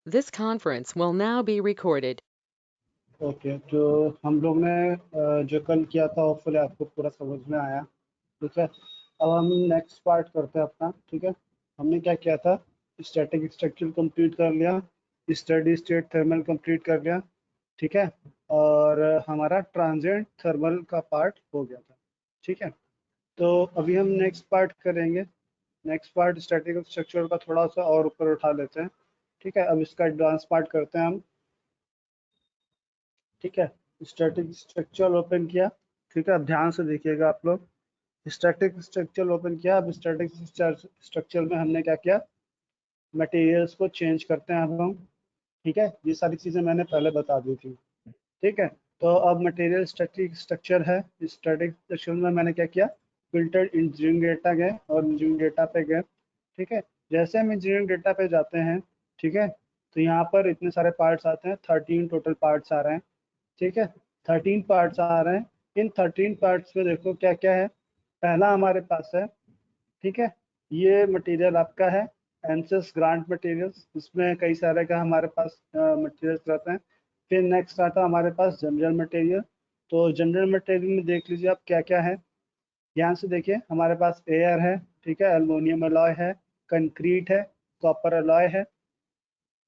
This conference will now be recorded. Okay तो हम लोग ने जो कल किया था होपफुली आपको पूरा समझ में आया। ठीक है, अब हम नेक्स्ट पार्ट करते हैं अपना। ठीक है, हमने क्या किया था, स्टैटिक स्ट्रक्चर कंप्लीट कर लिया, स्टडी स्टेट थर्मल कंप्लीट कर लिया। ठीक है, और हमारा ट्रांजिएंट थर्मल का पार्ट हो गया था। ठीक है, तो अभी हम नेक्स्ट पार्ट करेंगे। नेक्स्ट पार्ट स्टैटिक स्ट्रक्चर का थोड़ा सा और ऊपर उठा लेते हैं। ठीक है, अब इसका एडवांस पार्ट करते हैं हम। ठीक है, स्टैटिक स्ट्रक्चर ओपन किया। ठीक है, अब ध्यान से देखिएगा आप लोग। स्टैटिक स्ट्रक्चर ओपन किया। अब स्टैटिक स्ट्रक्चर में हमने क्या किया, मटेरियल्स को चेंज करते हैं अब हम। ठीक है, ये सारी चीज़ें मैंने पहले बता दी थी। ठीक है, तो अब मटेरियल स्टैटिक स्ट्रक्चर है। इस स्टैटिक स्ट्रक्चर में मैंने क्या किया, फिल्टर इंजीनियरिंग डेटा गए और इंजीनियरिंग डेटा पे गए। ठीक है, जैसे हम इंजीनियरिंग डेटा पे जाते हैं, ठीक है, तो यहाँ पर इतने सारे पार्ट्स आते हैं, 13 टोटल पार्ट्स आ रहे हैं। ठीक है, 13 पार्ट्स आ रहे हैं। इन 13 पार्ट्स में देखो क्या क्या है। पहला हमारे पास है, ठीक है, ये मटेरियल आपका है एनसेस ग्रांट मटेरियल्स। इसमें कई सारे का हमारे पास मटेरियल्स रहते हैं। फिर नेक्स्ट आता है हमारे पास जनरल मटेरियल। तो जनरल मटेरियल में देख लीजिए आप क्या क्या है। ध्यान से देखिए, हमारे पास एयर है, ठीक है, एल्युमिनियम अलॉय है, कंक्रीट है, कॉपर अलॉय है,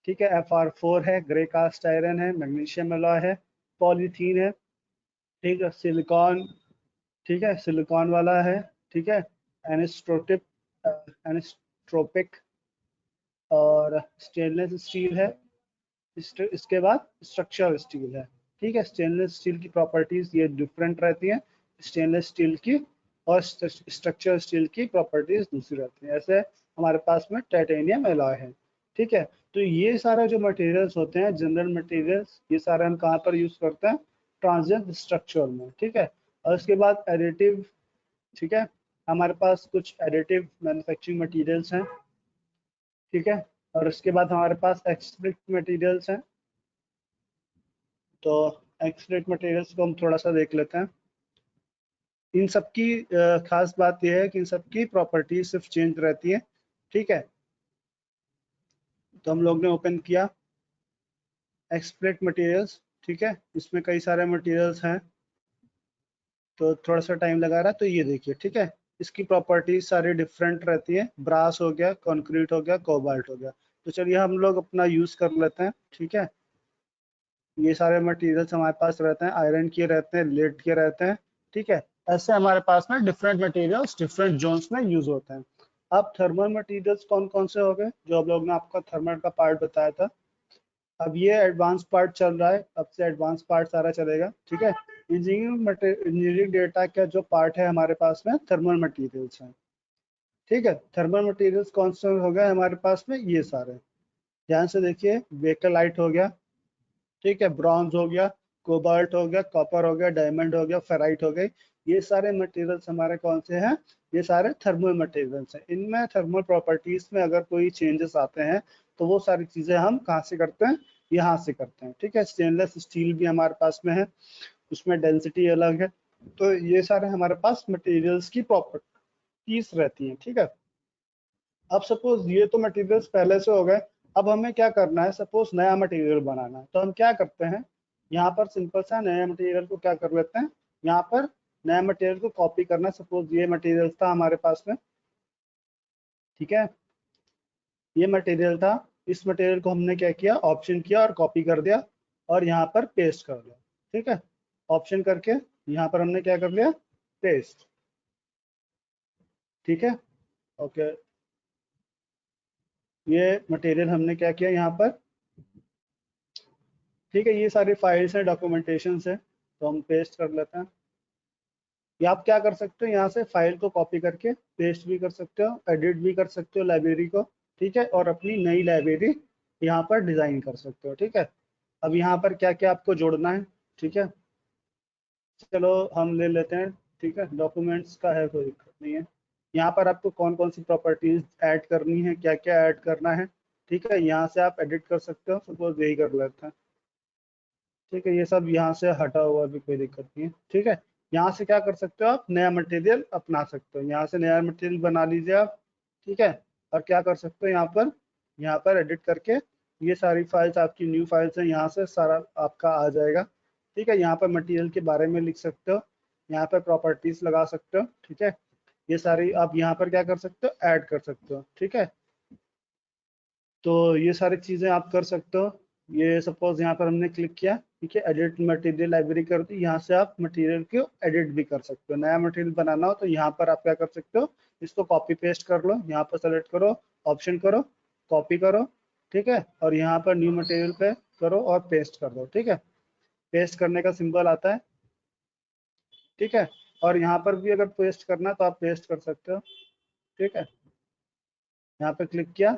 ठीक है, FR4 है, ग्रे कास्ट आयरन है, मैग्नीशियम अलॉय है, पॉलीथीन है, ठीक है, सिलिकॉन, ठीक है, सिलिकॉन वाला है, ठीक है, एनिस्ट्रोटिप एनिस्ट्रोपिक और स्टेनलेस स्टील है। इसके बाद स्ट्रक्चरल स्टील है। ठीक है, स्टेनलेस स्टील की प्रॉपर्टीज ये डिफरेंट रहती हैं स्टेनलेस स्टील की, और स्ट्रक्चरल स्टील की प्रॉपर्टीज दूसरी रहती हैं। ऐसे हमारे पास में टाइटेनियम एलॉय है। ठीक है, तो ये सारे जो मटेरियल्स होते हैं जनरल मटेरियल्स, ये सारे हम कहाँ पर यूज करते हैं, ट्रांजिएंट स्ट्रक्चर में। ठीक है, और उसके बाद एडिटिव। ठीक है, हमारे पास कुछ एडिटिव मैन्युफैक्चरिंग मटेरियल्स हैं। ठीक है, और उसके बाद हमारे पास एक्सप्लिट मटेरियल्स हैं। तो एक्सप्लिट मटेरियल्स को हम थोड़ा सा देख लेते हैं। इन सबकी खास बात यह है कि इन सबकी प्रॉपर्टी सिर्फ चेंज रहती है। ठीक है, तो हम लोग ने ओपन किया एक्सप्लिट मटेरियल्स। ठीक है, इसमें कई सारे मटेरियल्स हैं, तो थोड़ा सा टाइम लगा रहा है। तो ये देखिए, ठीक है, इसकी प्रॉपर्टीज सारी डिफरेंट रहती है। ब्रास हो गया, कंक्रीट हो गया, कोबाल्ट हो गया। तो चलिए हम लोग अपना यूज कर लेते हैं। ठीक है, ये सारे मटेरियल्स हमारे पास रहते हैं, आयरन के रहते हैं, लेड के रहते हैं। ठीक है, ऐसे हमारे पास में डिफरेंट मटेरियल्स डिफरेंट जोन्स में यूज होते हैं। अब थर्मल मटेरियल्स कौन कौन से हो गए, जो आप लोग ने आपका थर्मल का पार्ट बताया था। अब ये एडवांस पार्ट चल रहा है, अब से एडवांस पार्ट सारा चलेगा। ठीक है, इंजीनियरिंग डेटा का जो पार्ट है हमारे पास में थर्मल मटेरियल्स है। ठीक है, थर्मल मटेरियल्स कौन से हो गए हमारे पास में, ये सारे। ध्यान से देखिए, बेकलाइट हो गया, ठीक है, ब्रॉन्ज हो गया, कोबाल्ट हो गया, कॉपर हो गया, डायमंड हो गया, फेराइट हो गई। ये सारे मटेरियल्स हमारे कौन से हैं, ये सारे थर्मल मटेरियल्स हैं। इनमें थर्मल प्रॉपर्टीज में अगर कोई चेंजेस आते हैं तो वो सारी चीजें हम कहाँ से करते हैं, यहाँ से करते हैं। ठीक है, स्टेनलेस स्टील भी हमारे पास में है, उसमें डेंसिटी अलग है। तो ये सारे हमारे पास मटेरियल्स की प्रॉपर्टीज रहती हैं। ठीक है, अब सपोज ये तो मटेरियल्स पहले से हो गए। अब हमें क्या करना है, सपोज नया मटेरियल बनाना है, तो हम क्या करते हैं, यहाँ पर सिंपल सा नया मटेरियल को क्या कर लेते हैं, यहाँ पर नया मटेरियल को कॉपी करना। सपोज ये मटेरियल था हमारे पास में, ठीक है, ये मटेरियल था। इस मटेरियल को हमने क्या किया, ऑप्शन किया और कॉपी कर दिया और यहाँ पर पेस्ट कर दिया। ठीक है, ऑप्शन करके यहाँ पर हमने क्या कर लिया, पेस्ट। ठीक है, ओके, ये मटेरियल हमने क्या किया यहाँ पर। ठीक है, ये सारी फाइल्स हैं, डॉक्यूमेंटेशन है, तो हम पेस्ट कर लेते हैं। या आप क्या कर सकते हो, यहाँ से फाइल को कॉपी करके पेस्ट भी कर सकते हो, एडिट भी कर सकते हो लाइब्रेरी को। ठीक है, और अपनी नई लाइब्रेरी यहाँ पर डिजाइन कर सकते हो। ठीक है, अब यहाँ पर क्या क्या आपको जोड़ना है। ठीक है, चलो हम ले लेते हैं। ठीक है, डॉक्यूमेंट्स का है, कोई दिक्कत नहीं है। यहाँ पर आपको कौन कौन सी प्रॉपर्टीज ऐड करनी है, क्या क्या ऐड करना है। ठीक है, यहाँ से आप एडिट कर सकते हो, सपोज यही कर लेते हैं। ठीक है, ये सब यहाँ से हटा हुआ भी कोई दिक्कत नहीं है। ठीक है, यहाँ से क्या कर सकते हो, आप नया मटेरियल अपना सकते हो, यहाँ से नया मटेरियल बना लीजिए आप। ठीक है, और क्या कर सकते हो, यहाँ पर एडिट करके ये सारी फाइल्स आपकी न्यू फाइल्स हैं, यहाँ से सारा आपका आ जाएगा। ठीक है, यहाँ पर मटेरियल के बारे में लिख सकते हो, यहाँ पर प्रॉपर्टीज लगा सकते हो। ठीक है, ये सारी आप यहाँ पर क्या कर सकते हो, ऐड कर सकते हो। ठीक है, तो ये सारी चीजें आप कर सकते हो। ये सपोज यहाँ पर हमने क्लिक किया, ठीक है, एडिट मटेरियल लाइब्रेरी कर दी, यहाँ से आप मटेरियल को एडिट भी कर सकते हो। नया मटेरियल बनाना हो तो यहाँ पर आप क्या कर सकते हो, इसको कॉपी पेस्ट कर लो, यहाँ पर सेलेक्ट करो, ऑप्शन करो, कॉपी करो। ठीक है, और यहाँ पर न्यू मटेरियल पे करो और पेस्ट कर दो। ठीक है, पेस्ट करने का सिंबल आता है। ठीक है, और यहाँ पर भी अगर पेस्ट करना तो आप पेस्ट कर सकते हो। ठीक है, यहाँ पे क्लिक किया,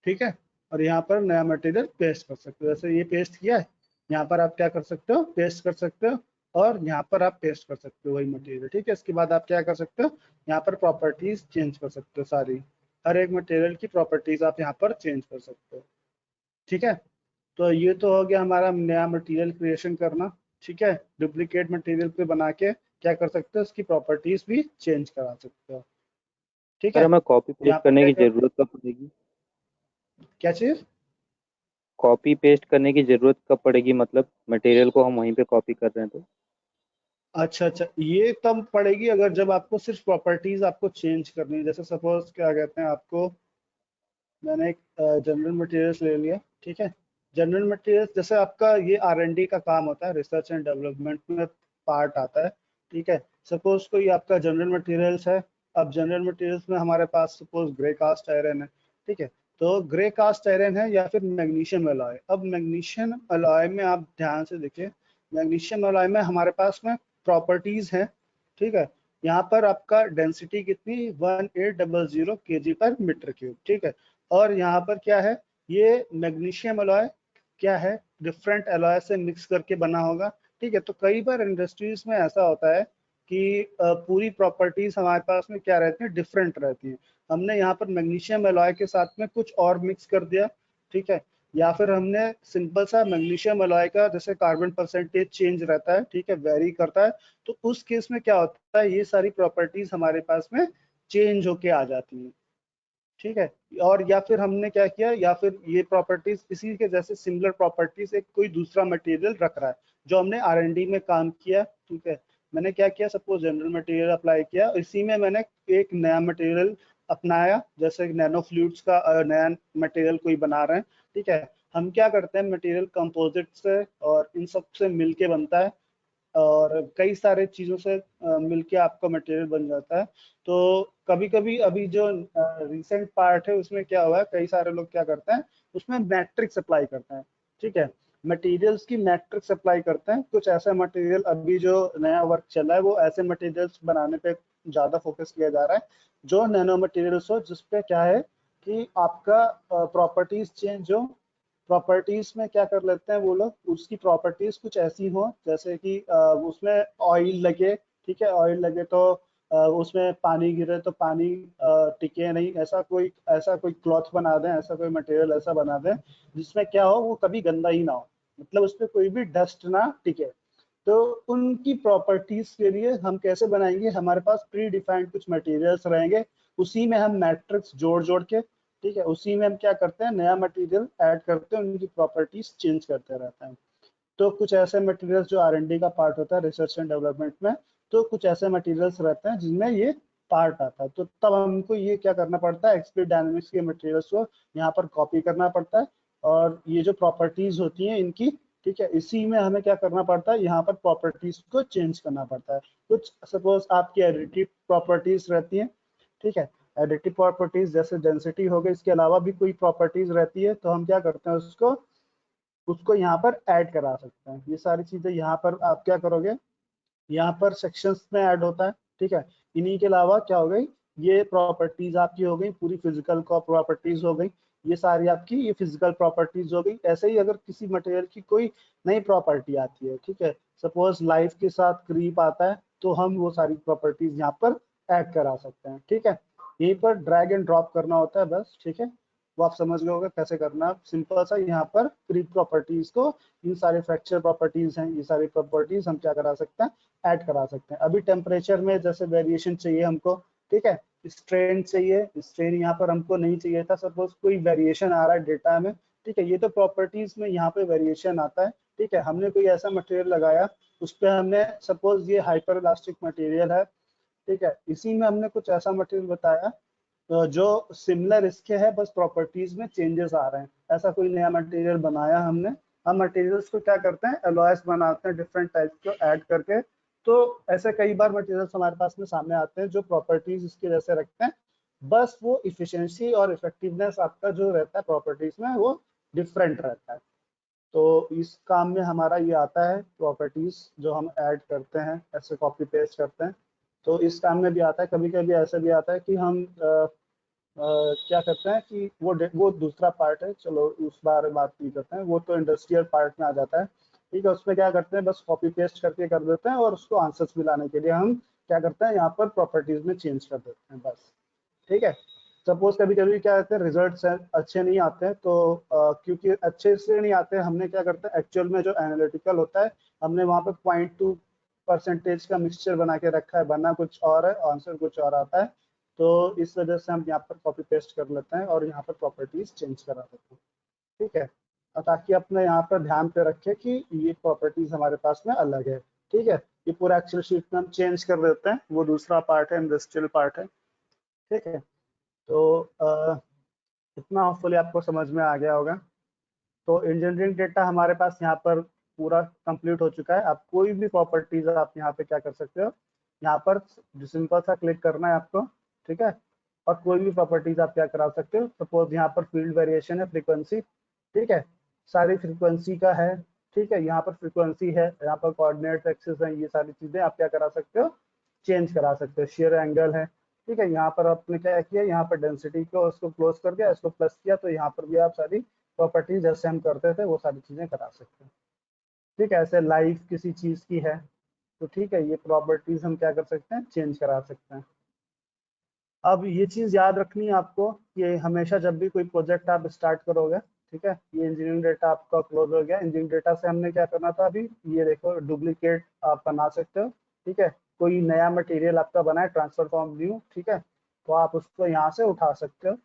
ठीक है, और यहाँ पर नया मटेरियल पेस्ट कर सकते हो। जैसे ये पेस्ट किया है, यहाँ पर आप क्या कर सकते हो, पेस्ट कर सकते हो, और यहाँ पर आप पेस्ट कर सकते हो वही मटेरियल। ठीक है, इसके बाद आप क्या कर सकते हो, यहाँ पर प्रॉपर्टीज चेंज कर सकते हो। सारी हर एक मटेरियल की प्रॉपर्टीज आप यहाँ पर चेंज कर सकते हो। ठीक है, तो ये तो हो गया हमारा नया मटेरियल क्रिएशन करना। ठीक है, डुप्लीकेट मटेरियल पे बना के क्या कर सकते हो, उसकी प्रॉपर्टीज भी चेंज करा सकते हो। ठीक सर है, हमें कॉपी यहाँ पेस्ट पर करने क्या की कर, जरूरत कब पड़ेगी? क्या चीज? कॉपी पेस्ट करने की जरूरत कब पड़ेगी, मतलब मटेरियल को हम वहीं पे कॉपी कर रहे हैं तो? अच्छा अच्छा, ये तब पड़ेगी अगर जब आपको सिर्फ प्रॉपर्टीज आपको चेंज करनी है। जैसे सपोज क्या कहते हैं आपको, मैंने एक जनरल मटेरियल्स ले लिया। ठीक है, जनरल मटेरियल्स जैसे आपका ये R&D का काम होता है, रिसर्च एंड डेवलपमेंट में पार्ट आता है। ठीक है, सपोज कोई आपका जनरल मटेरियल्स है। अब जनरल मटेरियल्स में हमारे पास सपोज ग्रे कास्ट आयरन है। ठीक है, तो ग्रे कास्ट आयरन है या फिर मैग्नीशियम अलॉय। अब मैग्नीशियम अलॉय में आप ध्यान से देखिए, मैग्नीशियम अलॉय में हमारे पास में प्रॉपर्टीज हैं। ठीक है, यहाँ पर आपका डेंसिटी कितनी, 1800 kg पर मीटर क्यूब। ठीक है, और यहाँ पर क्या है, ये मैग्नीशियम अलॉय क्या है, डिफरेंट अलॉय से मिक्स करके बना होगा। ठीक है, तो कई बार इंडस्ट्रीज में ऐसा होता है कि पूरी प्रॉपर्टीज हमारे पास में क्या रहती है, डिफरेंट रहती है। हमने यहाँ पर मैग्नीशियम अलॉय के साथ में कुछ और मिक्स कर दिया। ठीक है, या फिर हमने सिंपल सा मैग्नीशियम अलॉय का जैसे कार्बन परसेंटेज चेंज रहता है, ठीक है, वेरी करता है, तो उस केस में क्या होता है, ये सारी प्रॉपर्टीज हमारे पास में चेंज होके आ जाती हैं। ठीक है, और या फिर हमने क्या किया, या फिर ये प्रॉपर्टीज इसी के जैसे सिमिलर प्रॉपर्टीज एक कोई दूसरा मटेरियल रख रहा है जो हमने R&D में काम किया। ठीक है, मैंने क्या किया, सपोज जनरल मटेरियल अप्लाई किया, इसी में मैंने एक नया मटेरियल अपनाया, जैसे नैनो फ्लूइड्स का नया मटेरियल कोई बना रहे हैं। ठीक है, हम क्या करते हैं, मटेरियल कंपोजिट से और इन सब से मिलके बनता है, और कई सारे चीजों से मिलके आपका मटेरियल बन जाता है। तो कभी कभी अभी जो रिसेंट पार्ट है उसमें क्या हुआ है, कई सारे लोग क्या करते हैं, उसमें मैट्रिक्स अप्लाई करते हैं। ठीक है, मटेरियल्स की मैट्रिक्स अप्लाई करते हैं। कुछ ऐसा मटेरियल अभी जो नया वर्क चल रहा है वो ऐसे मटेरियल्स बनाने पे ज्यादा फोकस किया जा रहा है जो नैनो मटेरियल्स हो, जिसपे क्या है कि आपका प्रॉपर्टीज चेंज हो। प्रॉपर्टीज में क्या कर लेते हैं वो लोग, उसकी प्रॉपर्टीज कुछ ऐसी हो जैसे कि उसमें ऑयल लगे। ठीक है, ऑयल लगे तो उसमें पानी गिरे तो पानी टिके नहीं, ऐसा कोई क्लॉथ बना दें, ऐसा कोई मटेरियल ऐसा बना दें जिसमें क्या हो, वो कभी गंदा ही ना हो, मतलब उस पर कोई भी डस्ट ना टिके। तो उनकी प्रॉपर्टीज के लिए हम कैसे बनाएंगे, हमारे पास प्री डिफाइंड कुछ मटेरियल्स रहेंगे, उसी में हम मैट्रिक्स जोड़ जोड़ के, ठीक है, उसी में हम क्या करते हैं, नया मटेरियल ऐड करते हैं, उनकी प्रॉपर्टीज चेंज करते रहते हैं। तो कुछ ऐसे मटेरियल्स जो R&D का पार्ट होता है रिसर्च एंड डेवलपमेंट में, तो कुछ ऐसे मटेरियल्स रहते हैं जिनमें ये पार्ट आता है, तो तब हमको ये क्या करना पड़ता है, एक्सप्लिट डायनेमिक्स के मटेरियल्स को यहाँ पर कॉपी करना पड़ता है, और ये जो प्रॉपर्टीज होती हैं इनकी, ठीक है, इसी में हमें क्या करना पड़ता है, यहाँ पर प्रॉपर्टीज को चेंज करना पड़ता है। कुछ सपोज आपकी एडिटिव प्रॉपर्टीज रहती हैं। ठीक है, एडिटिव प्रॉपर्टीज जैसे डेंसिटी हो गई, इसके अलावा भी कोई प्रॉपर्टीज रहती है, तो हम क्या करते हैं, उसको उसको यहाँ पर ऐड करा सकते हैं। ये सारी चीजें यहाँ पर आप क्या करोगे, यहाँ पर सेक्शंस में ऐड होता है। ठीक है, इन्हीं के अलावा क्या हो गई, ये प्रॉपर्टीज आपकी हो गई, पूरी फिजिकल का प्रॉपर्टीज हो गई, ये सारी आपकी ये फिजिकल प्रॉपर्टीज हो गई। ऐसे ही अगर किसी मटेरियल की कोई नई प्रॉपर्टी आती है, ठीक है, सपोज लाइफ के साथ क्रीप आता है, तो हम वो सारी प्रॉपर्टीज यहाँ पर ऐड करा सकते हैं। ठीक है, यहीं पर ड्रैग एंड ड्रॉप करना होता है बस। ठीक है, वो आप समझ गए होगा कैसे करना है, सिंपल सा यहाँ पर क्रीप प्रॉपर्टीज को, इन सारे फ्रैक्चर प्रॉपर्टीज हैं, ये सारी प्रॉपर्टीज हम क्या करा सकते हैं, ऐड करा सकते हैं। अभी टेम्परेचर में जैसे वेरिएशन चाहिए हमको, ठीक है, स्ट्रेन चाहिए, स्ट्रेन यहाँ पर हमको नहीं चाहिए था, सपोज कोई वेरिएशन आ रहा है डेटा में, ठीक है, ये तो प्रॉपर्टीज में यहाँ पे वेरिएशन आता है, ठीक है, हमने कोई ऐसा मटेरियल लगाया, उस पर हमने सपोज ये हाइपर इलास्टिक मटेरियल है, ठीक है, इसी में हमने कुछ ऐसा मटेरियल बताया जो सिमिलर इसके है, बस प्रॉपर्टीज में चेंजेस आ रहे हैं, ऐसा कोई नया मटेरियल बनाया हमने। हम मटेरियल्स को क्या करते हैं, एलॉयस बनाते हैं डिफरेंट टाइप को ऐड करके। तो ऐसे कई बार मटेरियल्स हमारे पास में सामने आते हैं जो प्रॉपर्टीज इसके जैसे रखते हैं, बस वो इफिशिएंसी और इफेक्टिवनेस आपका जो रहता है प्रॉपर्टीज में वो डिफरेंट रहता है। तो इस काम में हमारा ये आता है प्रॉपर्टीज जो हम ऐड करते हैं, ऐसे कॉपी पेस्ट करते हैं, तो इस काम में भी आता है। कभी कभी ऐसा भी आता है कि हम क्या करते हैं कि वो दूसरा पार्ट है, चलो उस बारे में बात नहीं करते हैं, वो तो इंडस्ट्रियल पार्ट में आ जाता है, ठीक है, उसमें क्या करते हैं बस कॉपी पेस्ट करके कर देते हैं, और उसको आंसर्स भी लाने के लिए हम क्या करते हैं यहाँ पर प्रॉपर्टीज में चेंज कर देते हैं बस, ठीक है। सपोज कभी कभी क्या कहते हैं रिजल्ट्स अच्छे नहीं आते हैं, तो क्योंकि अच्छे से नहीं आते हैं, हमने क्या करते हैं एक्चुअल में जो एनालिटिकल होता है, हमने वहाँ पे 0.2% का मिक्सचर बना के रखा है, बना कुछ और है, आंसर कुछ और आता है, तो इस वजह से हम यहाँ पर कॉपी पेस्ट कर लेते हैं और यहाँ पर प्रॉपर्टीज चेंज करा देते हैं, ठीक है, और ताकि अपने यहाँ पर ध्यान पे रखें कि ये प्रॉपर्टीज हमारे पास में अलग है, ठीक है। ये पूरा एक्सेल शीट में हम चेंज कर देते हैं, वो दूसरा पार्ट है, इंडस्ट्रियल पार्ट है, ठीक है। तो इतना होपफुली आपको समझ में आ गया होगा। तो इंजीनियरिंग डेटा हमारे पास यहाँ पर पूरा कंप्लीट हो चुका है। आप कोई भी प्रॉपर्टीज आप यहाँ पे क्या कर सकते हो, यहाँ पर सिंपल सा क्लिक करना है आपको, ठीक है, और कोई भी प्रॉपर्टीज आप क्या करा सकते हो। सपोज यहाँ पर फील्ड वेरिएशन है, फ्रीक्वेंसी, ठीक है, सारी फ्रीक्वेंसी का है, ठीक है, यहाँ पर फ्रीक्वेंसी है, यहाँ पर कोऑर्डिनेट एक्सिस है, ये सारी चीजें आप क्या करा सकते हो, चेंज करा सकते हो। शेयर एंगल है, ठीक है, यहाँ पर आपने क्या किया, यहाँ पर डेंसिटी को उसको क्लोज कर दिया, इसको प्लस किया, तो यहाँ पर भी आप सारी प्रॉपर्टीज जैसे हम करते थे वो सारी चीजें करा सकते हैं, ठीक है। ऐसे लाइफ किसी चीज की है तो ठीक है, ये प्रॉपर्टीज हम क्या कर सकते हैं, चेंज करा सकते हैं। अब ये चीज याद रखनी है आपको कि हमेशा जब भी कोई प्रोजेक्ट आप स्टार्ट करोगे, ठीक है, ये इंजीनियरिंग डेटा आपका क्लोज हो गया। इंजीनियरिंग डेटा से हमने क्या करना था, अभी ये देखो डुप्लीकेट आप बना सकते हो, ठीक है, कोई नया मटेरियल आपका बना है, ट्रांसफर फॉर्म न्यू, ठीक है, तो आप उसको यहाँ से उठा सकते हो,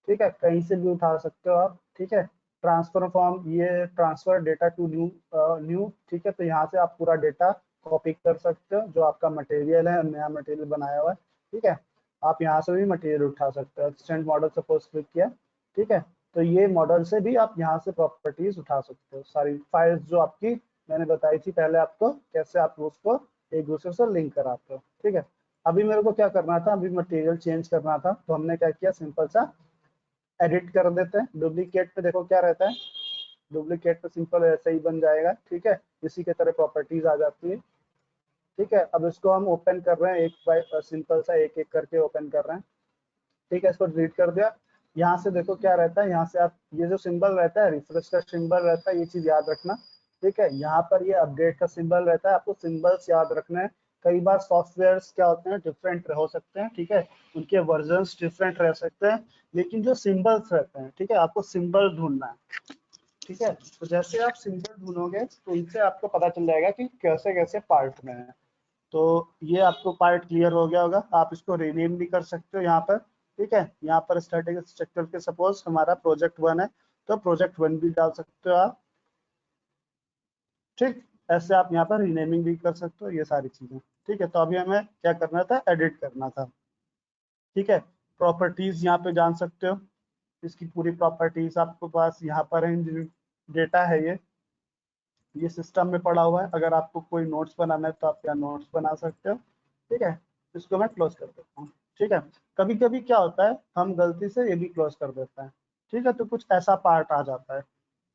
ठीक है, कहीं से भी उठा सकते हो आप, ठीक है। ट्रांसफर फॉर्म, ये ट्रांसफर डेटा टू न्यू, ठीक है, तो यहाँ से आप पूरा डेटा कॉपी कर सकते हो, जो आपका मटेरियल है, नया मटेरियल बनाया हुआ है, ठीक है, आप यहाँ से भी मटेरियल उठा सकते हो। एक्सटेंड मॉडल सपोज क्लिक किया, ठीक है, तो ये मॉडल से भी आप यहाँ से प्रॉपर्टीज उठा सकते हो, सारी फाइल्स जो आपकी मैंने बताई थी पहले आपको, कैसे आप उसको एक दूसरे से लिंक कराते हो, ठीक है। अभी मेरे को क्या करना था, अभी मटेरियल चेंज करना था, तो हमने क्या किया, सिंपल सा एडिट कर देते हैं। डुप्लीकेट पे देखो क्या रहता है, डुप्लीकेट पे सिंपल ऐसे ही बन जाएगा, ठीक है, इसी के तरह प्रॉपर्टीज आ जाती है, ठीक है। अब इसको हम ओपन कर रहे हैं एक बाय सिंपल सा एक एक करके ओपन कर रहे हैं, ठीक है, इसको डिलीट कर दिया। यहाँ से देखो क्या रहता है, यहाँ से आप ये जो सिंबल रहता है, रिफ्रेश का सिंबल रहता है, ये चीज याद रखना, ठीक है। यहाँ पर ये अपडेट का सिंबल रहता है, आपको सिंबल्स याद रखना है। कई बार सॉफ्टवेयर क्या होते हैं, डिफरेंट हो सकते हैं, ठीक है, उनके वर्जन्स डिफरेंट रह सकते हैं, लेकिन जो सिंबल्स रहते हैं, ठीक है, आपको सिंबल ढूंढना है, ठीक है। तो जैसे आप सिंबल ढूंढोगे तो इनसे आपको पता चल जाएगा कि कैसे कैसे पार्ट में है। तो ये आपको पार्ट क्लियर हो गया होगा। आप इसको रीनेम भी कर सकते हो यहाँ पर, ठीक है, यहाँ पर स्टैटिक स्ट्रक्चर के सपोज हमारा प्रोजेक्ट 1 है, तो प्रोजेक्ट 1 भी डाल सकते हो आप, ठीक, ऐसे आप यहाँ पर रीनेमिंग भी कर सकते हो, ये सारी चीजें, ठीक है। तो अभी हमें क्या करना था, एडिट करना था, ठीक है। प्रॉपर्टीज यहाँ पे जान सकते हो, इसकी पूरी प्रॉपर्टीज आपके पास यहाँ पर है, डेटा है ये सिस्टम में पड़ा हुआ है। अगर आपको कोई नोट्स बनाना है तो आप यहाँ नोट्स बना सकते हो, ठीक है। इसको मैं क्लोज कर देता हूँ, ठीक है। कभी कभी क्या होता है, हम गलती से ये भी क्लोज कर देते हैं, ठीक है, तो कुछ ऐसा पार्ट आ जाता है,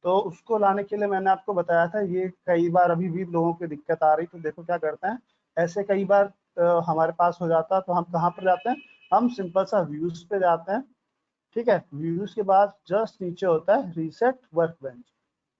तो उसको लाने के लिए मैंने आपको बताया था, ये कई बार अभी भी लोगों की दिक्कत आ रही, तो देखो क्या करते हैं, ऐसे कई बार हमारे पास हो जाता है, तो हम कहाँ पर जाते हैं, हम सिंपल सा व्यूज पे जाते हैं, ठीक है। व्यूज के बाद जस्ट नीचे होता है रीसेट वर्कबेंच,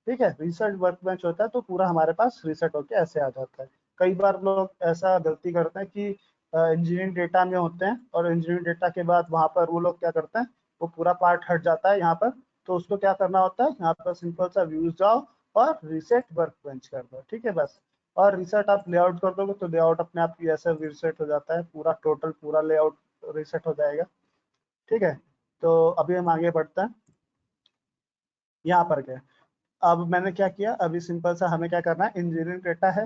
ठीक है, रीसेट वर्कबेंच होता है, तो पूरा हमारे पास रीसेट होके ऐसे आ जाता है। कई बार लोग ऐसा गलती करते हैं कि इंजीनियरिंग डेटा में होते हैं, और इंजीनियरिंग डेटा के बाद वहां पर वो लोग क्या करते हैं, वो पूरा पार्ट हट जाता है यहाँ पर, तो उसको क्या करना होता है, यहाँ पर सिंपल सा व्यूज जाओ और रीसेट वर्कबेंच कर दो, ठीक है, बस। और रीसेट आप लेआउट कर दोगे तो लेआउट अपने आप ही ऐसे रीसेट हो जाता है, पूरा टोटल पूरा लेआउट रीसेट हो जाएगा। ठीक है, तो अभी हम आगे बढ़ते हैं। यहाँ पर क्या, अब मैंने क्या किया, अभी सिंपल सा हमें क्या करना है, इंजीनियरिंग डेटा है,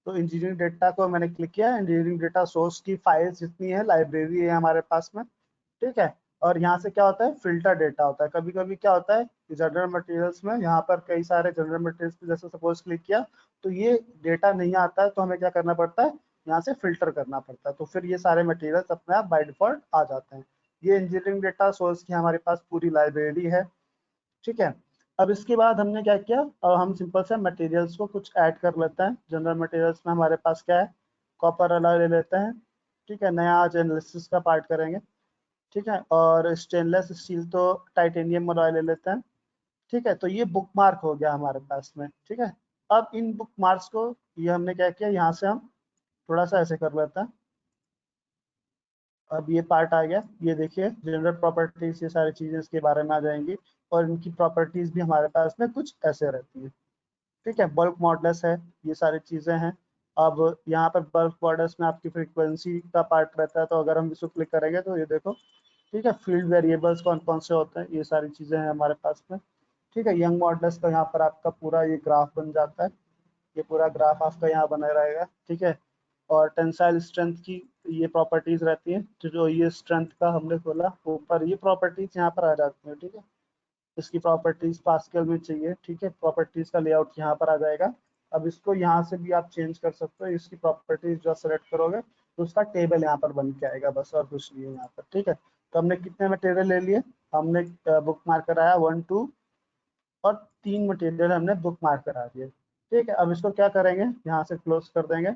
तो इंजीनियरिंग डेटा को मैंने क्लिक किया। इंजीनियरिंग डेटा सोर्स की फाइल्स जितनी है, लाइब्रेरी है हमारे पास में। ठीक है, और यहाँ से क्या होता है, फिल्टर डेटा होता है। कभी कभी क्या होता है, जनरल मटेरियल्स में यहाँ पर कई सारे जनरल मटेरियल्स पे जैसे सपोज क्लिक किया तो ये डेटा नहीं आता है, तो हमें क्या करना पड़ता है, यहाँ से फिल्टर करना पड़ता है, तो फिर ये सारे मटेरियल्स अपने आप बाय डिफॉल्ट आ जाते हैं। ये इंजीनियरिंग डेटा सोर्स की हमारे पास पूरी लाइब्रेरी है। ठीक है, अब इसके बाद हमने क्या किया, अब हम सिंपल से मटेरियल्स को कुछ ऐड कर लेते हैं। जनरल मटेरियल्स में हमारे पास क्या है, कॉपर अलॉय ले लेते हैं। ठीक है, नया आज एनालिसिस का पार्ट करेंगे। ठीक है, और स्टेनलेस स्टील तो टाइटेनियम अलॉय ले लेते हैं। ठीक है, तो ये बुक मार्क हो गया हमारे पास में। ठीक है, अब इन बुक मार्क्स को ये हमने क्या किया, यहाँ से हम थोड़ा सा ऐसे कर लेते हैं। अब ये पार्ट आ गया, ये देखिए जनरल प्रॉपर्टीज, ये सारी चीजें इसके बारे में आ जाएंगी, और इनकी प्रॉपर्टीज भी हमारे पास में कुछ ऐसे रहती है। ठीक है, बल्क मॉडल्स है, ये सारी चीजें हैं। अब यहाँ पर बल्क मॉडल्स में आपकी फ्रीक्वेंसी का पार्ट रहता है, तो अगर हम इसको क्लिक करेंगे तो ये देखो। ठीक है, फील्ड वेरिएबल्स कौन कौन से होते हैं, ये सारी चीजें हैं हमारे पास में। ठीक है, यंग मॉडल्स का यहाँ पर आपका पूरा ये ग्राफ बन जाता है, ये पूरा ग्राफ आपका यहाँ बना रहेगा। ठीक है, और टेंसाइल स्ट्रेंथ की ये प्रॉपर्टीज रहती हैं, जो ये स्ट्रेंथ का हमने खोला ऊपर, ये प्रॉपर्टीज यहाँ पर आ जाती हैं। ठीक है, इसकी प्रॉपर्टीज पास्कल में चाहिए। ठीक है, प्रॉपर्टीज का लेआउट यहाँ पर आ जाएगा। अब इसको यहाँ से भी आप चेंज कर सकते हो, इसकी प्रॉपर्टीज जो सेलेक्ट करोगे तो उसका टेबल यहाँ पर बन के आएगा, बस और कुछ नहीं है यहाँ पर। ठीक है, तो हमने कितने मटेरियल ले लिए, हमने बुक मार्क कराया 1 2 और 3 मटेरियल हमने बुक मार्क करा दिए। ठीक है, अब इसको क्या करेंगे, यहाँ से क्लोज कर देंगे।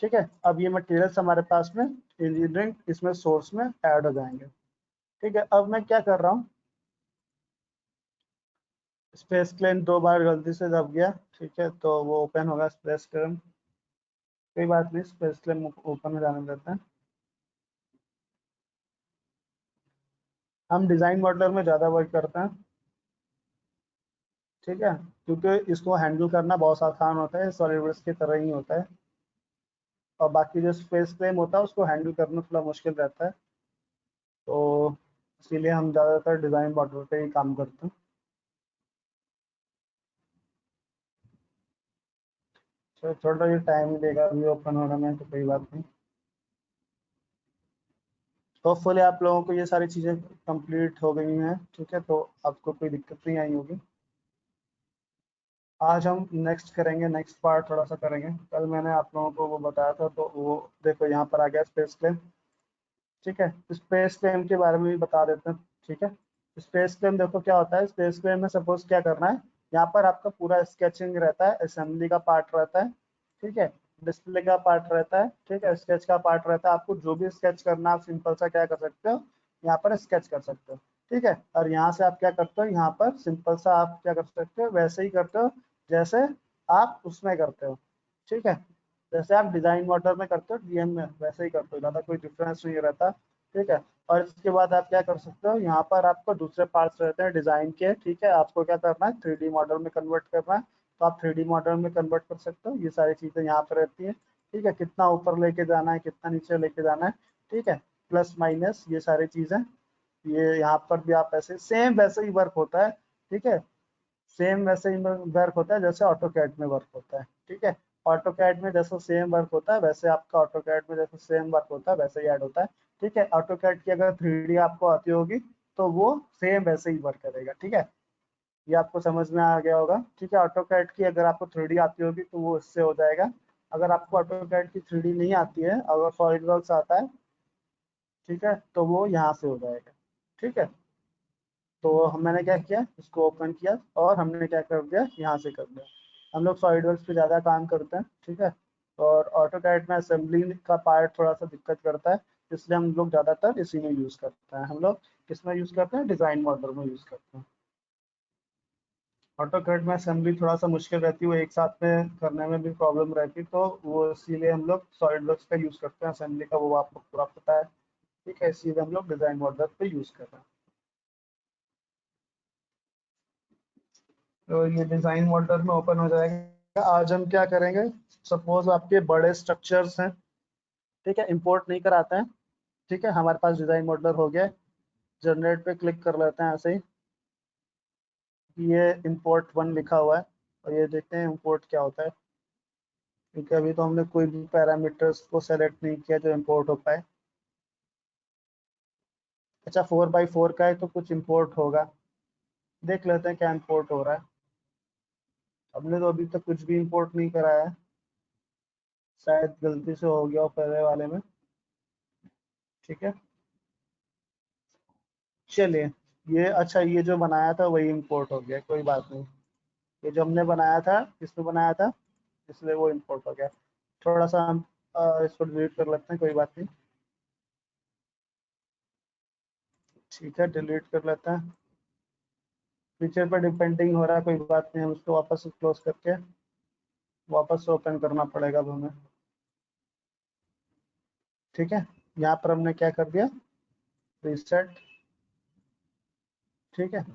ठीक है, अब ये मटेरियल्स हमारे पास में इंजीनियरिंग इसमें सोर्स में ऐड हो जाएंगे। ठीक है, अब मैं क्या कर रहा हूँ, स्पेस क्लेम 2 बार गलती से दब गया। ठीक है, तो वो ओपन होगा स्पेस क्लेम, कोई बात नहीं, स्पेस क्लेम ओपन हो जाने देते हैं। हम डिजाइन मॉडलर में ज़्यादा वर्क करते हैं। ठीक है, क्योंकि इसको हैंडल करना बहुत आसान होता है, सॉलिडवर्क्स की तरह ही होता है, और बाकी जो स्पेस क्लेम होता है उसको हैंडल करना थोड़ा मुश्किल रहता है, तो इसीलिए हम ज़्यादातर डिज़ाइन मॉडल पे ही काम करते हैं। तो थोड़ा ये टाइम ही देगा अभी ओपन होने में, तो कोई बात नहीं। होपफुली आप लोगों को ये सारी चीज़ें कंप्लीट हो गई हैं। ठीक है, तो आपको कोई दिक्कत नहीं आई होगी। आज हम नेक्स्ट करेंगे, नेक्स्ट पार्ट थोड़ा सा करेंगे। कल मैंने आप लोगों को वो बताया था, तो वो देखो यहाँ पर आ गया स्पेस क्लेम। ठीक है, स्पेस क्लेम के बारे में भी बता देते हैं। ठीक है, स्पेस क्लेम देखो क्या होता है, स्पेस क्लेम में सपोज क्या करना है, यहाँ पर आपका पूरा स्केचिंग रहता है, असेंबली का पार्ट रहता है। ठीक है, डिस्प्ले का पार्ट रहता है। ठीक है, स्केच का पार्ट रहता है। आपको जो भी स्केच करना है आप सिंपल सा क्या कर सकते हो, यहाँ पर स्केच कर सकते हो। ठीक है, और यहाँ से आप क्या करते हो, यहाँ पर सिंपल सा आप क्या कर सकते हो, वैसे ही करते हो जैसे आप उसमें करते हो। ठीक है, जैसे आप डिजाइन मॉडल में करते हो डीएम में, वैसे ही करते हो, ज़्यादा कोई डिफरेंस नहीं रहता। ठीक है, और इसके बाद आप क्या कर सकते हो, यहाँ पर आपको दूसरे पार्ट्स रहते हैं डिजाइन के। ठीक है, आपको क्या करना है, 3D मॉडल में कन्वर्ट करना है, तो आप 3D मॉडल में कन्वर्ट कर सकते हो। ये सारी चीज़ें यहाँ पर रहती हैं। ठीक है, कितना ऊपर लेके जाना है, कितना नीचे लेके जाना है। ठीक है, प्लस माइनस ये सारी चीज़ें, ये यहाँ पर भी आप ऐसे सेम वैसे ही वर्क होता है। ठीक है, सेम वैसे ही वर्क होता है जैसे ऑटो कैड में वर्क होता है। ठीक है, ऑटो कैड में जैसा सेम वर्क होता है वैसे आपका ऑटो कैड में जैसा सेम वर्क होता है वैसे ही ऐड होता है। ठीक है, ऑटो कैड की अगर 3D आपको आती होगी तो वो सेम वैसे ही वर्क करेगा। ठीक है, ये आपको समझ में आ गया होगा। ठीक है, ऑटो कैड की अगर आपको 3D आती होगी तो वो इससे हो जाएगा। अगर आपको ऑटो कैड की 3D नहीं आती है, अगर सॉलिडवर्क्स आता है, ठीक है, तो वो यहाँ से हो जाएगा। ठीक है, तो मैंने क्या किया, इसको ओपन किया और हमने क्या कर दिया, यहाँ से कर दिया। हम लोग सॉलिडवर्क्स पे ज़्यादा काम करते हैं। ठीक है, और ऑटोकैड में असेंबली का पार्ट थोड़ा सा दिक्कत करता है, इसलिए हम लोग ज़्यादातर इसी में यूज़ करते हैं। हम लोग किस में यूज़ करते हैं, डिज़ाइन मॉडल में यूज़ करते हैं। ऑटोकैड में असेंबली थोड़ा सा मुश्किल रहती है, वो एक साथ में करने में भी प्रॉब्लम रहती है, तो वो इसीलिए हम लोग सॉलिडवर्क्स का यूज़ करते हैं। असेंबली का वो आपको पूरा पता है। ठीक है, इसीलिए हम लोग डिज़ाइन मॉडल पे यूज़ कर रहे हैं। तो ये डिज़ाइन मॉडल में ओपन हो जाएगा। आज हम क्या करेंगे, सपोज आपके बड़े स्ट्रक्चर्स हैं। ठीक है, इंपोर्ट नहीं कराते हैं, ठीक है, हमारे पास डिजाइन मॉडलर हो गया। जनरेट पे क्लिक कर लेते हैं ऐसे ही। ये इंपोर्ट 1 लिखा हुआ है और ये देखते हैं इंपोर्ट क्या होता है, क्योंकि अभी तो हमने कोई भी पैरामीटर्स को सेलेक्ट नहीं किया जो इंपोर्ट हो पाए। अच्छा 4x4 का है तो कुछ इंपोर्ट होगा, देख लेते हैं क्या इंपोर्ट हो रहा है। हमने तो अभी तक कुछ भी इंपोर्ट नहीं कराया है, शायद गलती से हो गया हो पहले वाले में। ठीक है, चलिए ये अच्छा ये जो बनाया था वही इंपोर्ट हो गया, कोई बात नहीं। ये जो हमने बनाया था किसमें बनाया था, इसलिए वो इंपोर्ट हो गया। थोड़ा सा हम इसको डिलीट कर लेते हैं, कोई बात नहीं। ठीक है, डिलीट कर लेते हैं। फीचर पर डिपेंडिंग हो रहा है, कोई बात नहीं, हम उसको वापस क्लोज करके वापस ओपन करना पड़ेगा अब हमें। ठीक है, यहाँ पर हमने क्या कर दिया, रीसेट। ठीक है,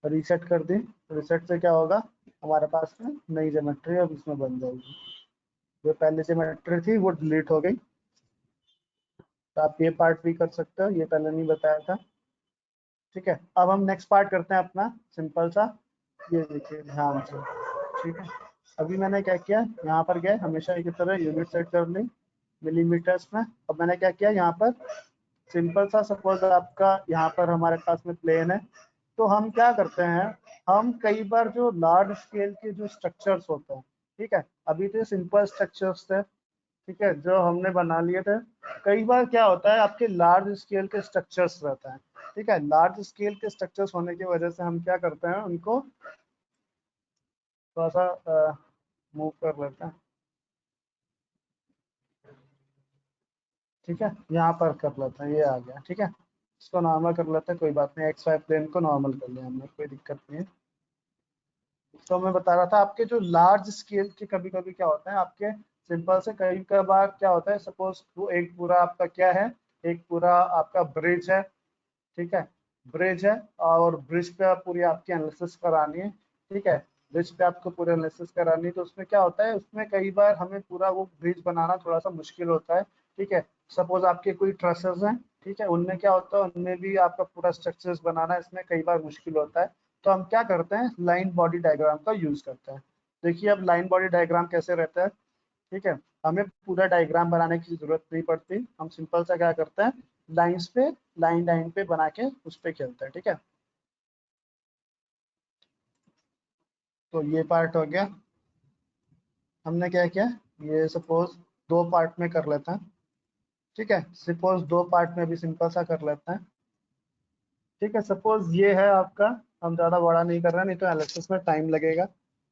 रीसेट कर दी। रीसेट से क्या होगा, हमारे पास में नई ज्योमेट्री अब इसमें बन जाएगी। जो पहले ज्योमेट्री थी वो डिलीट हो गई। तो आप ये पार्ट भी कर सकते हो, ये पहले नहीं बताया था। ठीक है, अब हम नेक्स्ट पार्ट करते हैं अपना सिंपल सा। ये देखिए ध्यान से। ठीक है, अभी मैंने क्या किया, यहाँ पर गए हमेशा की तरह यूनिट सेट कर ली मिलीमीटर्स में। अब मैंने क्या किया, यहाँ पर सिंपल सा, सपोज आपका यहाँ पर हमारे पास में प्लेन है, तो हम क्या करते हैं, हम कई बार जो लार्ज स्केल के जो स्ट्रक्चर्स होते हैं, ठीक है, अभी तो सिंपल स्ट्रक्चर्स थे, ठीक है, जो हमने बना लिए थे। कई बार क्या होता है, आपके लार्ज स्केल के स्ट्रक्चर्स रहते हैं, ठीक है, लार्ज स्केल के स्ट्रक्चर्स होने की वजह से हम क्या करते हैं, उनको थोड़ा सा मूव कर लेते हैं। ठीक है, यहाँ पर कर लेते हैं, ये आ गया। ठीक है, इसको नॉर्मल कर लेते हैं, कोई बात नहीं, एक्स वाई प्लेन को नॉर्मल कर लिया हमने, कोई दिक्कत नहीं है। तो मैं बता रहा था, आपके जो लार्ज स्केल के कभी कभी क्या होता है, आपके सिंपल से कई बार क्या होता है, सपोज एक पूरा आपका क्या है, एक पूरा आपका ब्रिज है। ठीक है, ब्रिज है और ब्रिज पे आप पूरी आपकी एनालिसिस करानी है। ठीक है, ब्रिज पे आपको पूरी एनालिसिस करानी है, तो उसमें क्या होता है, उसमें कई बार हमें पूरा वो ब्रिज बनाना थोड़ा सा मुश्किल होता है। ठीक है, सपोज आपके कोई ट्रसेस हैं, ठीक है, उनमें क्या होता है, उनमें भी आपका पूरा स्ट्रक्चर्स बनाना इसमें कई बार मुश्किल होता है। तो हम क्या करते हैं, लाइन बॉडी डायग्राम का यूज करते हैं। देखिए अब लाइन बॉडी डायग्राम कैसे रहता है। ठीक है, हमें पूरा डायग्राम बनाने की जरूरत नहीं पड़ती, हम सिंपल सा क्या करते हैं, लाइंस पे लाइन लाइन पे बना के उस पे खेलते हैं। ठीक है, तो ये पार्ट हो गया। हमने क्या किया, ये सपोज दो पार्ट में कर लेते हैं। ठीक है, सपोज दो पार्ट में भी सिंपल सा कर लेते हैं। ठीक है, सपोज ये है आपका, हम ज़्यादा बड़ा नहीं कर रहे हैं, नहीं तो एनालिसिस में टाइम लगेगा,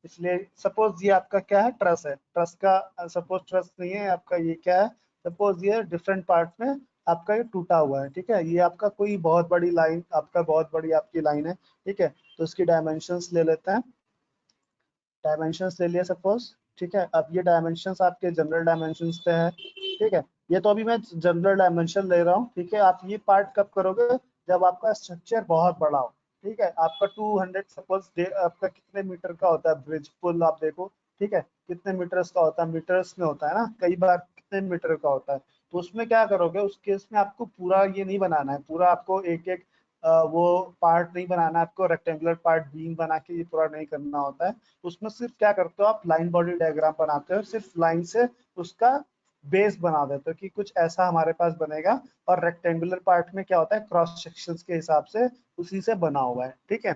इसलिए सपोज ये आपका क्या है, ट्रस है, ट्रस का सपोज ट्रस नहीं है आपका, ये क्या है, सपोज ये डिफरेंट पार्ट में आपका ये टूटा हुआ है। ठीक है, ये आपका कोई बहुत बड़ी लाइन, आपका बहुत बड़ी आपकी लाइन है। ठीक है, तो इसकी डायमेंशंस ले लेते हैं, डायमेंशंस ले लिया सपोज। ठीक है, अब ये डायमेंशंस आपके जनरल डायमेंशंस पे है। ठीक है, ये तो अभी मैं जनरल डायमेंशन ले रहा हूँ। ठीक है, आप ये पार्ट कब करोगे, जब आपका स्ट्रक्चर बहुत बड़ा हो। ठीक है, आपका 200 सपोज आपका कितने मीटर का होता है ब्रिज पुल, आप देखो। ठीक है, कितने मीटर्स का होता है, मीटर्स में होता है ना, कई बार कितने मीटर का होता है। तो उसमें क्या करोगे, उस केस में आपको पूरा ये नहीं बनाना है, पूरा आपको एक एक वो पार्ट नहीं बनाना है, आपको रेक्टेंगुलर पार्ट बीम बना के ये पूरा नहीं करना होता है। उसमें सिर्फ क्या करते हो, आप लाइन बॉडी डायग्राम बनाते हो, सिर्फ लाइन से उसका बेस बना देते हो कि कुछ ऐसा हमारे पास बनेगा। और रेक्टेंगुलर पार्ट में क्या होता है, क्रॉस सेक्शंस के हिसाब से उसी से बना हुआ है। ठीक है,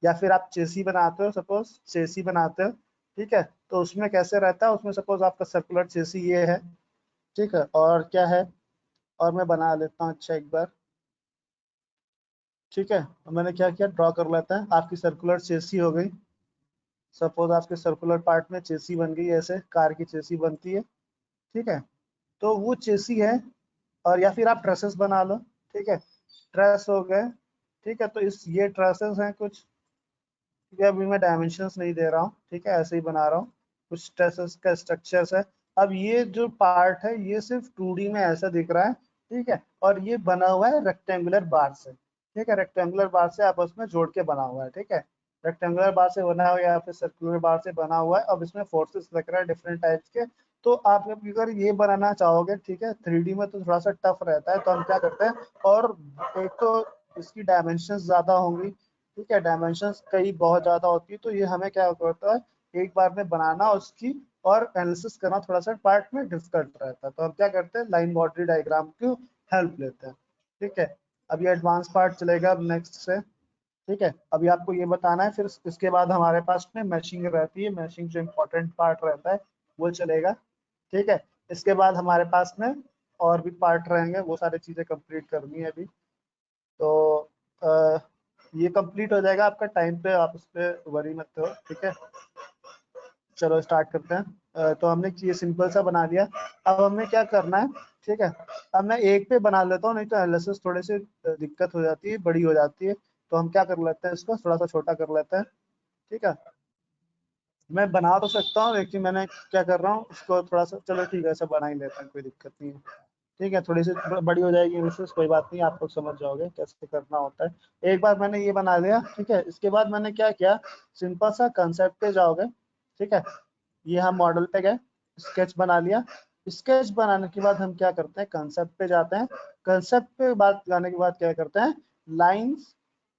या फिर आप चेसी बनाते हो, सपोज चेसी बनाते हो। ठीक है, तो उसमें कैसे रहता है, उसमें सपोज आपका सर्कुलर चेसी ये है। ठीक है, और क्या है, और मैं बना लेता हूँ अच्छा एक बार। ठीक है, तो मैंने क्या किया, ड्रॉ कर लेता है, आपकी सर्कुलर चेसी हो गई। सपोज आपके सर्कुलर पार्ट में चेसी बन गई, ऐसे कार की चेसी बनती है। ठीक है, तो वो चेसी है। और या फिर आप ट्रसेस बना लो। ठीक है, ट्रस हो गए। ठीक है, तो इस ये ट्रसेस हैं कुछ। ठीक है, अभी मैं डायमेंशंस नहीं दे रहा हूँ, ठीक है, ऐसे ही बना रहा हूँ। कुछ ट्रसेस का स्ट्रक्चर्स है। अब ये जो पार्ट है ये सिर्फ 2D में ऐसा दिख रहा है। ठीक है, और ये बना हुआ है रेक्टेंगुलर बार से। ठीक है, रेक्टेंगुलर बार से आपस में जोड़ के बना हुआ है। ठीक है, रेक्टेंगुलर बार से बना हुआ है या फिर सर्कुलर बार से बना हुआ है। अब इसमें फोर्सेस लग रहा है डिफरेंट टाइप्स के, तो आप अगर ये बनाना चाहोगे, ठीक है, 3D में तो थोड़ा सा टफ रहता है, तो हम क्या करते हैं, और एक तो इसकी डायमेंशंस ज्यादा होंगी, ठीक है, डायमेंशंस कई बहुत ज्यादा होती है, तो ये हमें क्या करता है, एक बार में बनाना उसकी और एनालिसिस करना थोड़ा सा पार्ट में डिफिकल्ट रहता है। तो हम क्या करते हैं, लाइन बाउंड्री डायग्राम की हेल्प लेते हैं। ठीक है, अभी एडवांस पार्ट चलेगा अब नेक्स्ट से। ठीक है, अभी आपको ये बताना है, फिर इसके बाद हमारे पास में मैशिंग रहती है, मैशिंग जो इम्पोर्टेंट पार्ट रहता है वो चलेगा। ठीक है, इसके बाद हमारे पास में और भी पार्ट रहेंगे, वो सारी चीजें कंप्लीट करनी है अभी। तो अ, ये कंप्लीट हो जाएगा आपका टाइम पे, आप उस पर वरी मत हो। ठीक है, चलो स्टार्ट करते हैं। तो हमने ये सिंपल सा बना लिया, अब हमें क्या करना है, ठीक है, अब मैं एक पे बना लेता हूँ, नहीं तो एनालिसिस थोड़े से दिक्कत हो जाती है, बड़ी हो जाती है। तो हम क्या कर लेते हैं, इसको थोड़ा सा छोटा कर लेते हैं। ठीक है, मैं बना तो सकता हूँ, लेकिन मैंने क्या कर रहा हूँ, इसको थोड़ा सा, चलो ठीक है, ऐसा बना ही लेते हैं, कोई दिक्कत नहीं है। ठीक है, थोड़ी सी बड़ी हो जाएगी एनालिसिस, कोई बात नहीं, आप लोग समझ जाओगे कैसे करना होता है। एक बार मैंने ये बना लिया, ठीक है, इसके बाद मैंने क्या किया, सिंपल सा कंसेप्ट पे जाओगे। ठीक है, ये हम मॉडल पे गए, स्केच बना लिया। स्केच बनाने के बाद हम क्या करते हैं, कंसेप्ट पे जाते हैं। कंसेप्ट पे बात जाने के बाद क्या करते हैं, लाइंस,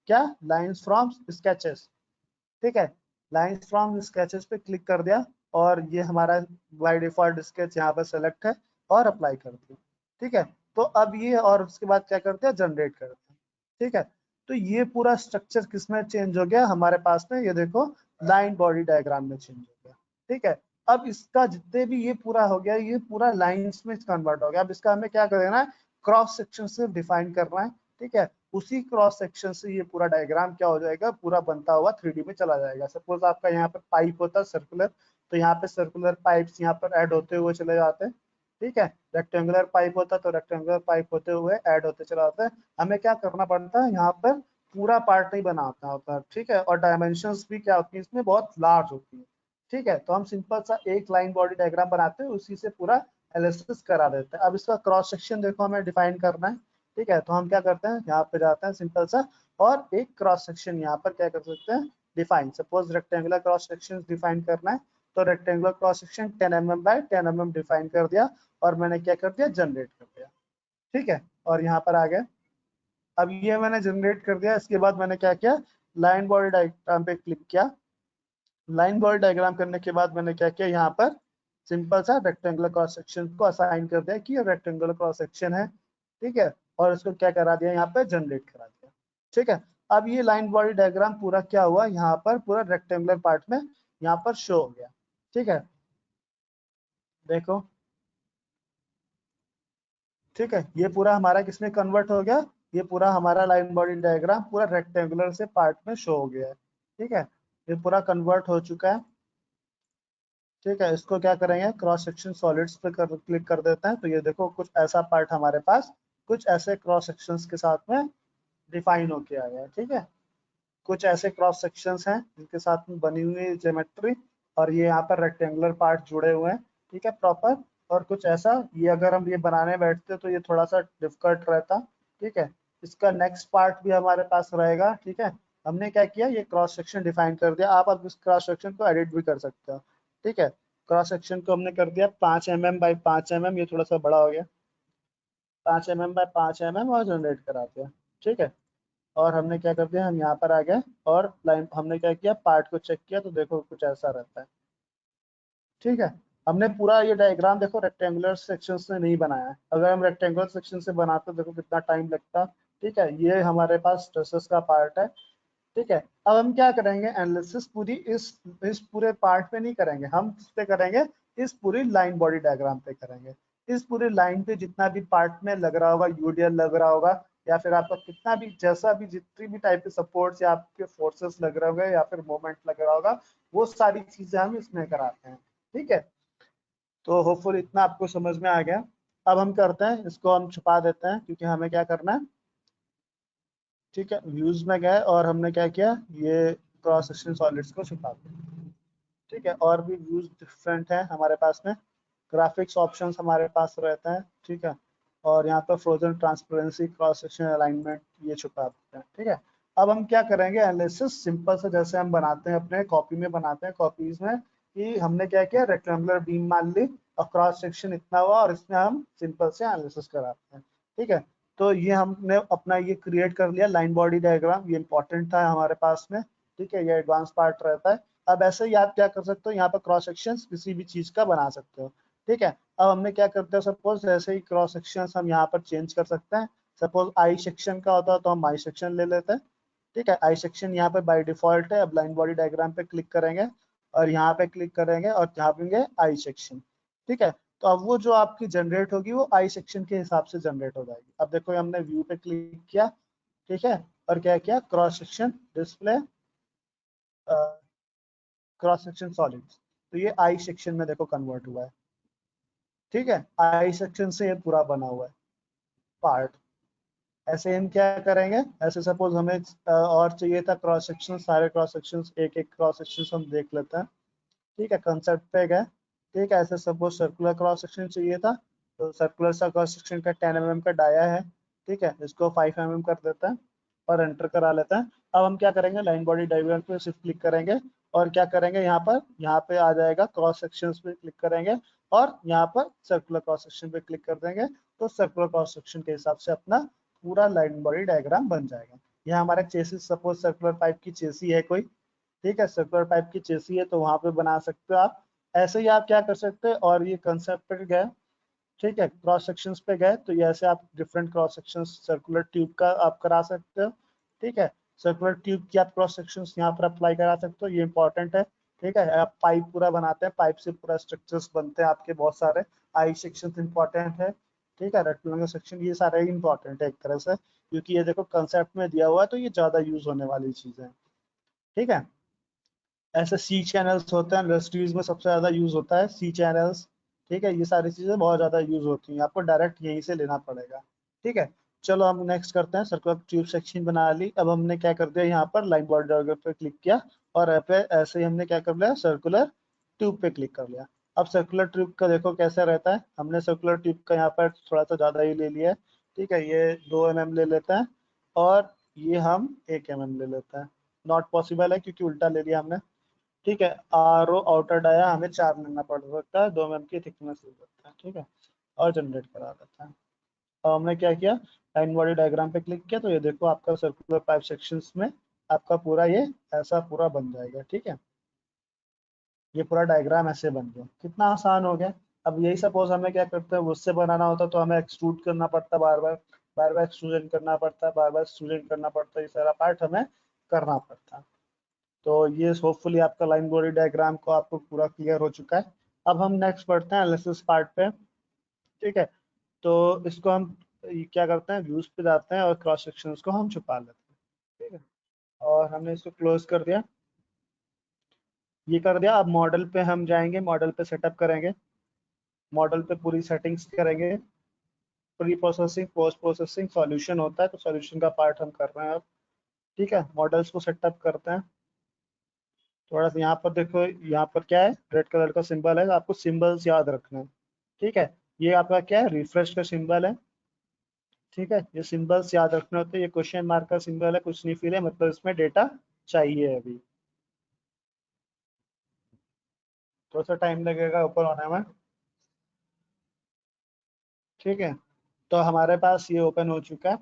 क्या, लाइंस फ्रॉम स्केचेस। ठीक है, लाइंस फ्रॉम स्केचेस पे क्लिक कर दिया, और ये हमारा बाय डिफॉल्ट स्केच यहाँ पर सेलेक्ट है, और अप्लाई कर दिया। ठीक है, तो अब ये, और उसके बाद क्या करते हैं, जनरेट करते हैं। ठीक है, तो ये पूरा स्ट्रक्चर किसमें चेंज हो गया, हमारे पास में, ये देखो, लाइन बॉडी डायग्राम में चेंज हो गया। ठीक है, अब इसका जितने भी ये पूरा हो गया, ये पूरा लाइंस में कन्वर्ट हो गया। अब इसका हमें क्या करना है, क्रॉस सेक्शन से डिफाइन करना है। ठीक है, उसी क्रॉस सेक्शन से ये पूरा डायग्राम क्या हो जाएगा, पूरा बनता हुआ 3D में चला जाएगा। सपोज आपका यहाँ पे पाइप होता है सर्कुलर, तो यहाँ पे सर्कुलर पाइप्स यहाँ पर ऐड होते हुए चले जाते हैं। ठीक है, रेक्टेंगुलर पाइप होता है तो रेक्टेंगुलर पाइप होते हुए ऐड होते चला जाता है। हमें क्या करना पड़ता है, यहाँ पर पूरा पार्ट नहीं बनाना होता। ठीक है, और डायमेंशंस भी क्या होती है इसमें, बहुत लार्ज होती है। ठीक है, तो हम सिंपल सा एक लाइन बॉडी डायग्राम बनाते हैं, उसी से पूरा एनालिसिस करा देते हैं। अब इसका क्रॉस सेक्शन देखो हमें डिफाइन करना है। ठीक है, तो हम क्या करते हैं, यहाँ पे जाते हैं सिंपल सा, और एक क्रॉस सेक्शन यहाँ पर क्या कर सकते हैं, define. Suppose rectangular cross section define करना है, तो rectangular cross section 10 mm by 10 mm define कर दिया, और मैंने क्या कर दिया, जनरेट कर दिया। ठीक है, और यहाँ पर आ गया। अब ये मैंने जनरेट कर दिया, इसके बाद मैंने क्या किया, लाइन बॉडी डायग्राम पे क्लिक किया। लाइन बॉडी डायग्राम करने के बाद मैंने क्या किया, यहाँ पर सिंपल सा रेक्टेंगुलर क्रॉस सेक्शन को असाइन कर दिया कि ये रेक्टेंगुलर क्रॉस सेक्शन है। ठीक है, और इसको क्या करा दिया, यहाँ पे जनरेट करा दिया। ठीक है, अब ये लाइन बॉडी डायग्राम पूरा क्या हुआ, यहाँ पर पूरा रेक्टेंगुलर पार्ट में यहाँ पर शो हो गया। ठीक है, देखो, ठीक है, ये पूरा हमारा किसमें कन्वर्ट हो गया, ये पूरा हमारा लाइन बॉडी डायग्राम पूरा रेक्टेंगुलर से पार्ट में शो हो गया है। ठीक है, ये पूरा कन्वर्ट हो चुका है। ठीक है, इसको क्या करेंगे, क्रॉस सेक्शन सॉलिड्स पे क्लिक कर देते हैं, तो ये देखो कुछ ऐसा पार्ट हमारे पास कुछ ऐसे क्रॉस सेक्शंस के साथ में डिफाइन होके आ गया है। ठीक है, कुछ ऐसे क्रॉस सेक्शंस हैं जिनके साथ में बनी हुई है ज्योमेट्री, और ये यहाँ पर रेक्टेंगुलर पार्ट जुड़े हुए हैं। ठीक है, प्रॉपर, और कुछ ऐसा, ये अगर हम ये बनाने बैठते तो ये थोड़ा सा डिफिकल्ट रहता। ठीक है, इसका नेक्स्ट पार्ट भी हमारे पास रहेगा। ठीक है, हमने क्या किया, ये क्रॉस सेक्शन डिफाइन कर दिया, आप अब इस क्रॉस सेक्शन को एडिट भी कर सकते हो। ठीक है, क्रॉस सेक्शन को हमने कर दिया 5 mm बाई 5 mm, ये थोड़ा सा बड़ा हो गया, 5 mm बाई 5 mm, और जनरेट करा दिया। ठीक है, और हमने क्या कर दिया, हम यहाँ पर आ गए, और लाइन हमने क्या किया, पार्ट को चेक किया, तो देखो कुछ ऐसा रहता है। ठीक है, हमने पूरा ये डायग्राम देखो रेक्टेंगुलर सेक्शन से नहीं बनाया है, अगर हम रेक्टेंगुलर सेक्शन से बनाते देखो कितना टाइम लगता। ठीक है, ये हमारे पास स्ट्रेसेस का पार्ट है। ठीक है, अब हम क्या करेंगे, एनालिसिस पूरी इस पूरे पार्ट पे नहीं करेंगे, हम किस पे करेंगे, इस पूरी लाइन बॉडी डायग्राम पे करेंगे। इस पूरी लाइन पे जितना भी पार्ट में लग रहा होगा, यूडीएल लग रहा होगा, या फिर आपका कितना भी जैसा भी जितनी भी टाइप के सपोर्ट्स या आपके फोर्सेस लग रहे होंगे, या फिर मोमेंट लग रहा होगा, वो सारी चीजें हम इसमें कराते हैं। ठीक है, तो होपफुल इतना आपको समझ में आ गया। अब हम करते हैं, इसको हम छुपा देते हैं, क्योंकि हमें क्या करना है। ठीक है, व्यूज में गए, और हमने क्या किया, ये क्रॉस सेक्शन सॉलिड्स को छुपा दिया। ठीक है, और भी व्यूज डिफरेंट है हमारे पास में, ग्राफिक्स ऑप्शंस हमारे पास रहते हैं। ठीक है, और यहाँ पर frozen transparency, cross section alignment, ये छुपा देते हैं। ठीक है, अब हम क्या करेंगे, एनालिसिस सिंपल से जैसे हम बनाते हैं अपने कॉपी में बनाते हैं, कॉपीज में, कि हमने क्या किया, रेक्टेंगुलर बीम मान ली, और क्रॉस सेक्शन इतना हुआ और इसमें हम सिंपल से एनालिसिस कराते हैं। ठीक है, तो ये हमने अपना ये क्रिएट कर लिया लाइन बॉडी डायग्राम, ये इंपॉर्टेंट था हमारे पास में। ठीक है, ये एडवांस पार्ट रहता है। अब ऐसे ही आप क्या कर सकते हो, यहाँ पर क्रॉस सेक्शन किसी भी चीज का बना सकते हो। ठीक है, अब हमने क्या करते हैं, सपोज ऐसे ही क्रॉस सेक्शन हम यहाँ पर चेंज कर सकते हैं। सपोज आई सेक्शन का होता है तो हम आई सेक्शन ले लेते हैं। ठीक है, आई सेक्शन यहाँ पे बाय डिफॉल्ट है। अब लाइन बॉडी डायग्राम पे क्लिक करेंगे और यहाँ पे क्लिक करेंगे और यहाँ पे आई सेक्शन। ठीक है, तो अब वो जो आपकी जनरेट होगी वो आई सेक्शन के हिसाब से जनरेट हो जाएगी। अब देखो हमने व्यू पे क्लिक किया, ठीक है, और क्या किया, cross section display, cross section solids, तो ये आई सेक्शन में देखो कन्वर्ट हुआ है। ठीक है, आई सेक्शन से ये पूरा बना हुआ है पार्ट। ऐसे हम क्या करेंगे, ऐसे सपोज हमें और चाहिए था क्रॉस सेक्शन, सारे क्रॉस सेक्शन एक एक क्रॉस सेक्शन हम देख लेते हैं। ठीक है, कंसेप्ट पे गए। ठीक है, ऐसे सपोज सर्कुलर क्रॉस सेक्शन चाहिए था, तो सर्कुलर सा क्रॉस सेक्शन का 10 mm का डाया है। ठीक है, इसको 5 mm कर देते हैं और एंटर करा लेते हैं। अब हम क्या करेंगे, लाइन बॉडी डायग्राम पे सिर्फ क्लिक करेंगे और क्या करेंगे, यहाँ पे आ जाएगा क्रॉस सेक्शंस पे क्लिक करेंगे और यहाँ पर सर्कुलर क्रॉस सेक्शन पे क्लिक कर देंगे, तो सर्कुलर क्रॉस सेक्शन के हिसाब से अपना पूरा लाइन बॉडी डायग्राम बन जाएगा। यहाँ हमारा चेसिस, सपोज सर्कुलर पाइप की चेसी है कोई, ठीक है, सर्कुलर पाइप की चेसी है तो वहां पे बना सकते हो आप। ऐसे ही आप क्या कर सकते हैं, और ये कंसेप्ट पे गए, ठीक है, क्रॉस सेक्शंस पे गए तो ये ऐसे आप different cross sections circular tube का आप करा सकते हो। ठीक है, सर्कुलर ट्यूब की आप क्रॉस सेक्शंस यहाँ पर अप्लाई करा सकते हो, ये इंपॉर्टेंट है। ठीक है, आप पाइप पूरा बनाते हैं, पाइप से पूरा स्ट्रक्चर्स बनते हैं आपके बहुत सारे। आई सेक्शन इंपॉर्टेंट है। ठीक है, रेक्टेंगुलर सेक्शन, ये सारे ही इंपॉर्टेंट है एक तरह से, क्योंकि ये देखो कंसेप्ट में दिया हुआ है तो ये ज्यादा यूज होने वाली चीज है। ठीक है, ऐसे सी चैनल्स होते हैं, इंडस्ट्रीज में सबसे ज्यादा यूज होता है सी चैनल्स। ठीक है, ये सारी चीजें बहुत ज्यादा यूज होती हैं, आपको डायरेक्ट यहीं से लेना पड़ेगा। ठीक है, चलो हम नेक्स्ट करते हैं। सर्कुलर ट्यूब सेक्शन बना ली। अब हमने क्या कर दिया, यहाँ पर लाइन बॉडी डायग्राम पे क्लिक किया और ऐसे ही हमने क्या कर लिया, सर्कुलर ट्यूब पे क्लिक कर लिया। अब सर्कुलर ट्यूब का देखो कैसा रहता है, हमने सर्कुलर ट्यूब का यहाँ पर थोड़ा सा ज्यादा ही ले लिया है। ठीक है, ये 2 mm ले लेते हैं और ये हम 1 mm ले लेते हैं। नॉट पॉसिबल है क्योंकि उल्टा ले लिया हमने। ठीक है, आर ओ आउटर डाया हमें 4 लेना पड़ सकता है, 2 mm की थिकनेस ले सकता है। ठीक है, और जनरेट करा देता है। और हमने क्या किया, लाइन बॉडी डायग्राम पे क्लिक किया तो ये देखो आपका सर्कुलर पाइप सेक्शंस में आपका पूरा ये ऐसा पूरा बन जाएगा। ठीक है, ये पूरा डायग्राम ऐसे बन गया, कितना आसान हो गया। अब यही सपोज हमें क्या करते हैं, उससे बनाना होता तो हमें एक्सट्रूड करना पड़ता, बार बार एक्सट्रूजन करना पड़ता, बार बार एक्सट्रूजन करना पड़ता, ये सारा पार्ट हमें करना पड़ता। तो ये होपफुली आपका लाइन बॉडी डायग्राम को आपको पूरा क्लियर हो चुका है। अब हम नेक्स्ट बढ़ते हैं एनालिसिस पार्ट पे। ठीक है, तो इसको हम क्या करते हैं, व्यूज पे जाते हैं और क्रॉस सेक्शंस को हम छुपा लेते हैं। ठीक है, और हमने इसको क्लोज कर दिया, ये कर दिया। अब मॉडल पे हम जाएंगे, मॉडल पे सेटअप करेंगे, मॉडल पे पूरी सेटिंग्स करेंगे। Pre processing, post processing, solution होता है, तो सॉल्यूशन का पार्ट हम कर रहे हैं अब। ठीक है, मॉडल्स को सेटअप करते हैं। थोड़ा सा यहाँ पर देखो, यहाँ पर क्या है, रेड कलर का सिंबल है, आपको सिंबल्स याद रखना है। ठीक है, ये आपका क्या है, रिफ्रेश का सिंबल है। ठीक है, ये सिंबल्स याद रखने होते हैं। ये क्वेश्चन मार्क का सिंबल है, कुछ नहीं फिल है, मतलब इसमें डेटा चाहिए अभी। थोड़ा सा टाइम लगेगा ऊपर होने में। ठीक है, तो हमारे पास ये ओपन हो चुका है।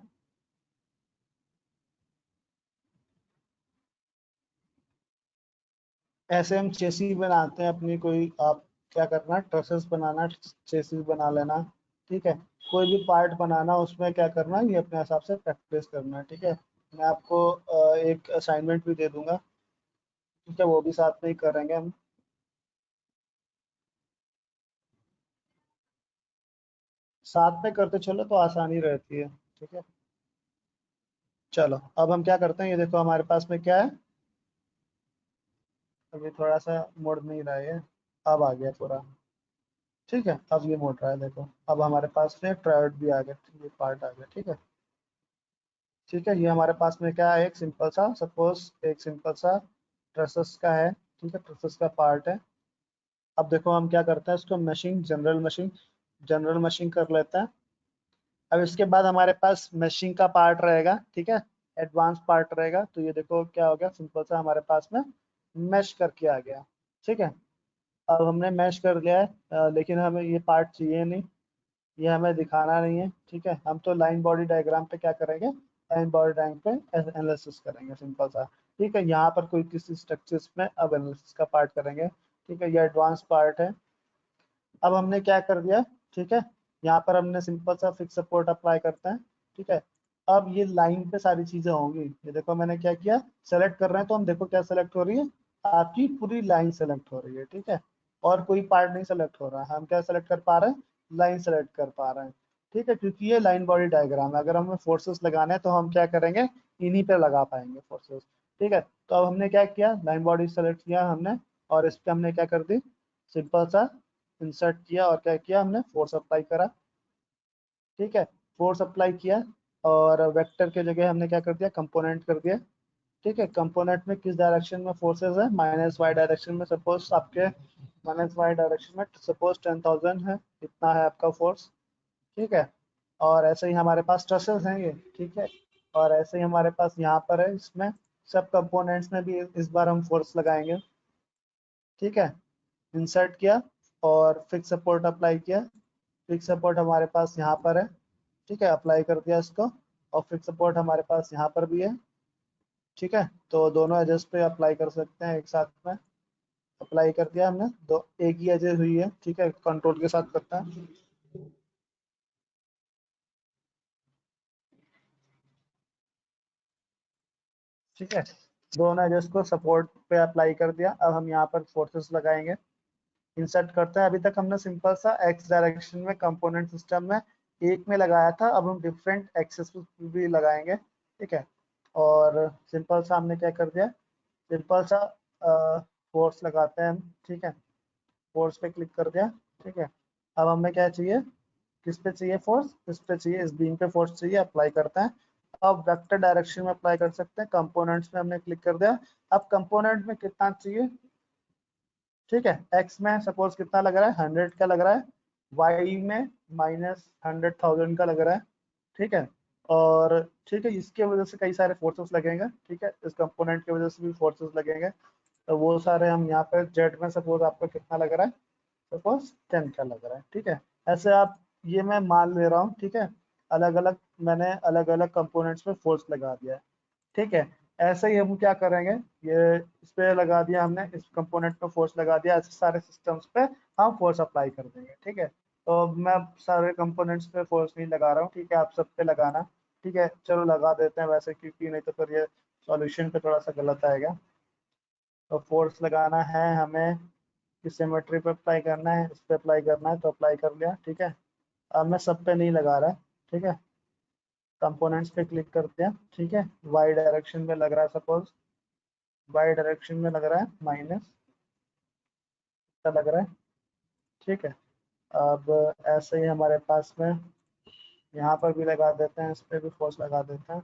ऐसे हम चेसी बनाते हैं अपनी, कोई आप क्या करना, ट्रसेस बनाना, चेसी बना लेना। ठीक है, कोई भी पार्ट बनाना, उसमें क्या करना, ये अपने हिसाब से प्रैक्टिस करना है। ठीक है, मैं आपको एक असाइनमेंट भी दे दूंगा। ठीक है, वो भी साथ में ही करेंगे हम। साथ में करते चलो तो आसानी रहती है। ठीक है, चलो अब हम क्या करते हैं, ये देखो हमारे पास में क्या है, अभी थोड़ा सा मुड़ नहीं रहा है, अब आ गया पूरा। ठीक है, अब ये मुड़ रहा है, देखो अब हमारे पास में ट्रायड भी आ गया, ये पार्ट आ गया। ठीक है, ठीक है, ये हमारे पास में क्या है, एक सिंपल सा, सपोज एक सिंपल सा ट्रसेस का है। ठीक है, ट्रसेस का पार्ट है। अब देखो हम क्या करते हैं, इसको मशीन, जनरल मशीन कर लेते हैं। अब इसके बाद हमारे पास मशीन का पार्ट रहेगा। ठीक है, एडवांस पार्ट रहेगा, तो ये देखो क्या हो गया, सिंपल सा हमारे पास में मैश करके आ गया। ठीक है, अब हमने मैश कर लिया है, लेकिन हमें ये पार्ट चाहिए नहीं, ये हमें दिखाना नहीं है, ठीक है। हम तो लाइन बॉडी डायग्राम पे क्या करेंगे, लाइन बॉडी डायग्राम पे एनालिसिस करेंगे, सिंपल सा, ठीक है। यहाँ पर कोई किसी स्ट्रक्चर्स में अब एनालिसिस का पार्ट करेंगे, ठीक है, ये एडवांस पार्ट है। अब हमने क्या कर दिया, ठीक है, यहाँ पर हमने सिंपल सा फिक्स सपोर्ट अप्लाई करते हैं, ठीक है। अब ये लाइन पे सारी चीजें होंगी, ये देखो मैंने क्या किया, सेलेक्ट कर रहे हैं तो हम देखो क्या सेलेक्ट हो रही है, आपकी पूरी लाइन सेलेक्ट हो रही है, ठीक है। और कोई पार्ट नहीं सेलेक्ट हो रहा है, हम क्या सेलेक्ट कर पा रहे हैं, लाइन सेलेक्ट कर पा रहे हैं, ठीक है, क्योंकि ये लाइन बॉडी डायग्राम है। अगर हमें फोर्सेस लगाने हैं तो हम क्या करेंगे, इन्हीं पे लगा पाएंगे फोर्सेस, ठीक है। तो अब हमने क्या किया, लाइन बॉडी सेलेक्ट किया हमने, और इस पे हमने क्या कर दी, सिंपल सा इंसर्ट किया और क्या किया, हमने फोर्स अप्लाई करा, ठीक है, फोर्स अप्लाई किया। और वेक्टर के जगह हमने क्या कर दिया, कंपोनेंट कर दिया, ठीक है। कंपोनेंट में किस डायरेक्शन में फोर्सेस है, माइनस वाई डायरेक्शन में, सपोज आपके माइनस वाई डायरेक्शन में सपोज 10,000 है, इतना है आपका फोर्स, ठीक है। और ऐसे ही हमारे पास ट्रसेस हैं ये, ठीक है। और ऐसे ही हमारे पास यहाँ पर है, इसमें सब कंपोनेंट्स में भी इस बार हम फोर्स लगाएंगे, ठीक है। इंसर्ट किया और फिक्स सपोर्ट अप्लाई किया, फिक्स सपोर्ट हमारे पास यहाँ पर है, ठीक है, अप्लाई कर दिया इसको। और फिक्स सपोर्ट हमारे पास यहाँ पर भी है, ठीक है। तो दोनों एजेस पे अप्लाई कर सकते हैं एक साथ में, अप्लाई कर दिया हमने, दो एक ही एजेस हुई है, ठीक है, कंट्रोल के साथ करता है, ठीक है। दोनों एजेस को सपोर्ट पे अप्लाई कर दिया। अब हम यहाँ पर फोर्सेस लगाएंगे, इंसर्ट करते हैं। अभी तक हमने सिंपल सा एक्स डायरेक्शन में कंपोनेंट सिस्टम में एक में लगाया था, अब हम डिफरेंट एक्सेस भी लगाएंगे, ठीक है। और सिंपल सा हमने क्या कर दिया, सिंपल सा फोर्स लगाते हैं हम, ठीक है, फोर्स पे क्लिक कर दिया, ठीक है। अब हमें क्या चाहिए, किस पे चाहिए फोर्स, इस पे चाहिए, इस बीम पे फोर्स चाहिए, अप्लाई करते हैं। अब वेक्टर डायरेक्शन में अप्लाई कर सकते हैं, कंपोनेंट्स में हमने क्लिक कर दिया। अब कंपोनेंट में कितना चाहिए, ठीक है, एक्स में सपोज कितना लग रहा है, 100 का लग रहा है, वाई में -100,000 का लग रहा है, ठीक है। और ठीक है, इसके वजह से कई सारे फोर्सेस लगेंगे, ठीक है, इस कंपोनेंट की वजह से भी फोर्सेस लगेंगे। तो वो सारे हम यहाँ पे जेड में सपोज आपको कितना लग रहा है, सपोज 10 का लग रहा है, ठीक है। ऐसे आप, ये मैं मान ले रहा हूँ, ठीक है, अलग अलग मैंने अलग अलग कंपोनेंट्स में फोर्स लगा दिया है, ठीक है। ऐसे ही हम क्या करेंगे, ये इस पे लगा दिया हमने, इस कंपोनेंट पे फोर्स लगा दिया, ऐसे सारे सिस्टम्स पे हम फोर्स अप्लाई कर देंगे, ठीक है। तो मैं सारे कंपोनेंट्स पे फोर्स नहीं लगा रहा हूँ, ठीक है, आप सब पे लगाना, ठीक है। चलो लगा देते हैं वैसे, क्योंकि नहीं तो फिर ये सॉल्यूशन पे थोड़ा सा गलत आएगा। तो फोर्स लगाना है हमें, किस सिमेट्री पे अप्लाई करना है, इस पे अप्लाई करना है, तो अप्लाई कर लिया, ठीक है। अब मैं सब पे नहीं लगा रहा, ठीक है, कंपोनेंट्स पे क्लिक करते हैं, ठीक है। वाई डायरेक्शन में लग रहा है, सपोज वाई डायरेक्शन में लग रहा है माइनस का लग रहा है, ठीक है। अब ऐसे ही हमारे पास में यहाँ पर भी लगा देते हैं, इस पे भी फोर्स लगा देते हैं,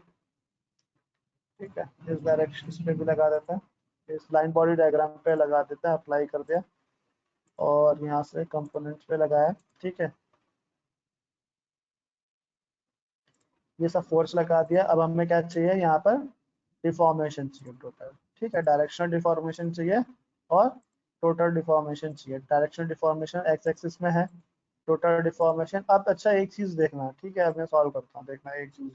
ठीक है, इस डायरेक्शन इस पे भी लगा देते हैं, इस लाइन बॉडी डायग्राम पे लगा देते हैं, अप्लाई कर दिया। और यहाँ से कंपोनेंट्स पे लगाया, ठीक है, ये सब फोर्स लगा दिया। अब हमें क्या चाहिए, यहाँ पर डिफॉर्मेशन चाहिए टोटल, ठीक है, डायरेक्शनल डिफॉर्मेशन चाहिए और टोटल डिफॉर्मेशन चाहिए। डायरेक्शनल डिफॉर्मेशन एक्स एक्सिस में है, टोटल डिफॉर्मेशन। अब अच्छा एक चीज देखना, ठीक है, अब मैं सॉल्व करता हूँ, देखना एक चीज,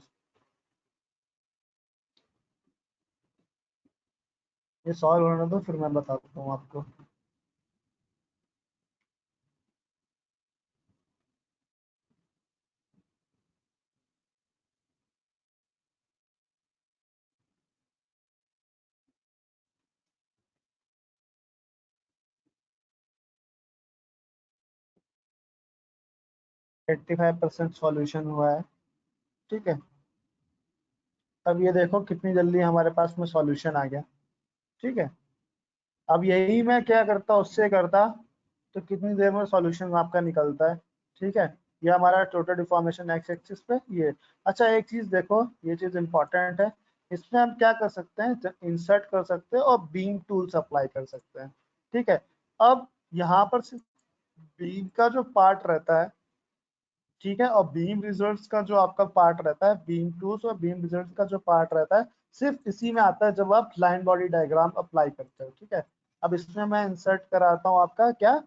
ये सॉल्व होने दो फिर मैं बताता हूँ आपको। 85% सॉल्यूशन हुआ है, ठीक है। अब ये देखो कितनी जल्दी हमारे पास में सॉल्यूशन आ गया, ठीक है। अब यही मैं क्या करता, उससे करता तो कितनी देर में सॉल्यूशन आपका निकलता है, ठीक है। ये हमारा टोटल डिफॉर्मेशन एक्स एक्सिस पे ये। अच्छा एक चीज देखो, ये चीज इंपॉर्टेंट है, इसमें हम क्या कर सकते हैं, इंसर्ट कर सकते हैं और बीम टूल्स अप्लाई कर सकते हैं, ठीक है। अब यहाँ पर सिर्फ बीम का जो पार्ट रहता है, ठीक है, और बीम रिजल्ट्स का जो आपका पार्ट रहता है, बीम टूल्स और बीम रिजल्ट्स का जो पार्ट रहता है, सिर्फ इसी में आता है जब आप लाइन बॉडी डायग्राम अप्लाई करते हो, ठीक है। अब इसमें मैं इंसर्ट कराता हूँ आपका क्या,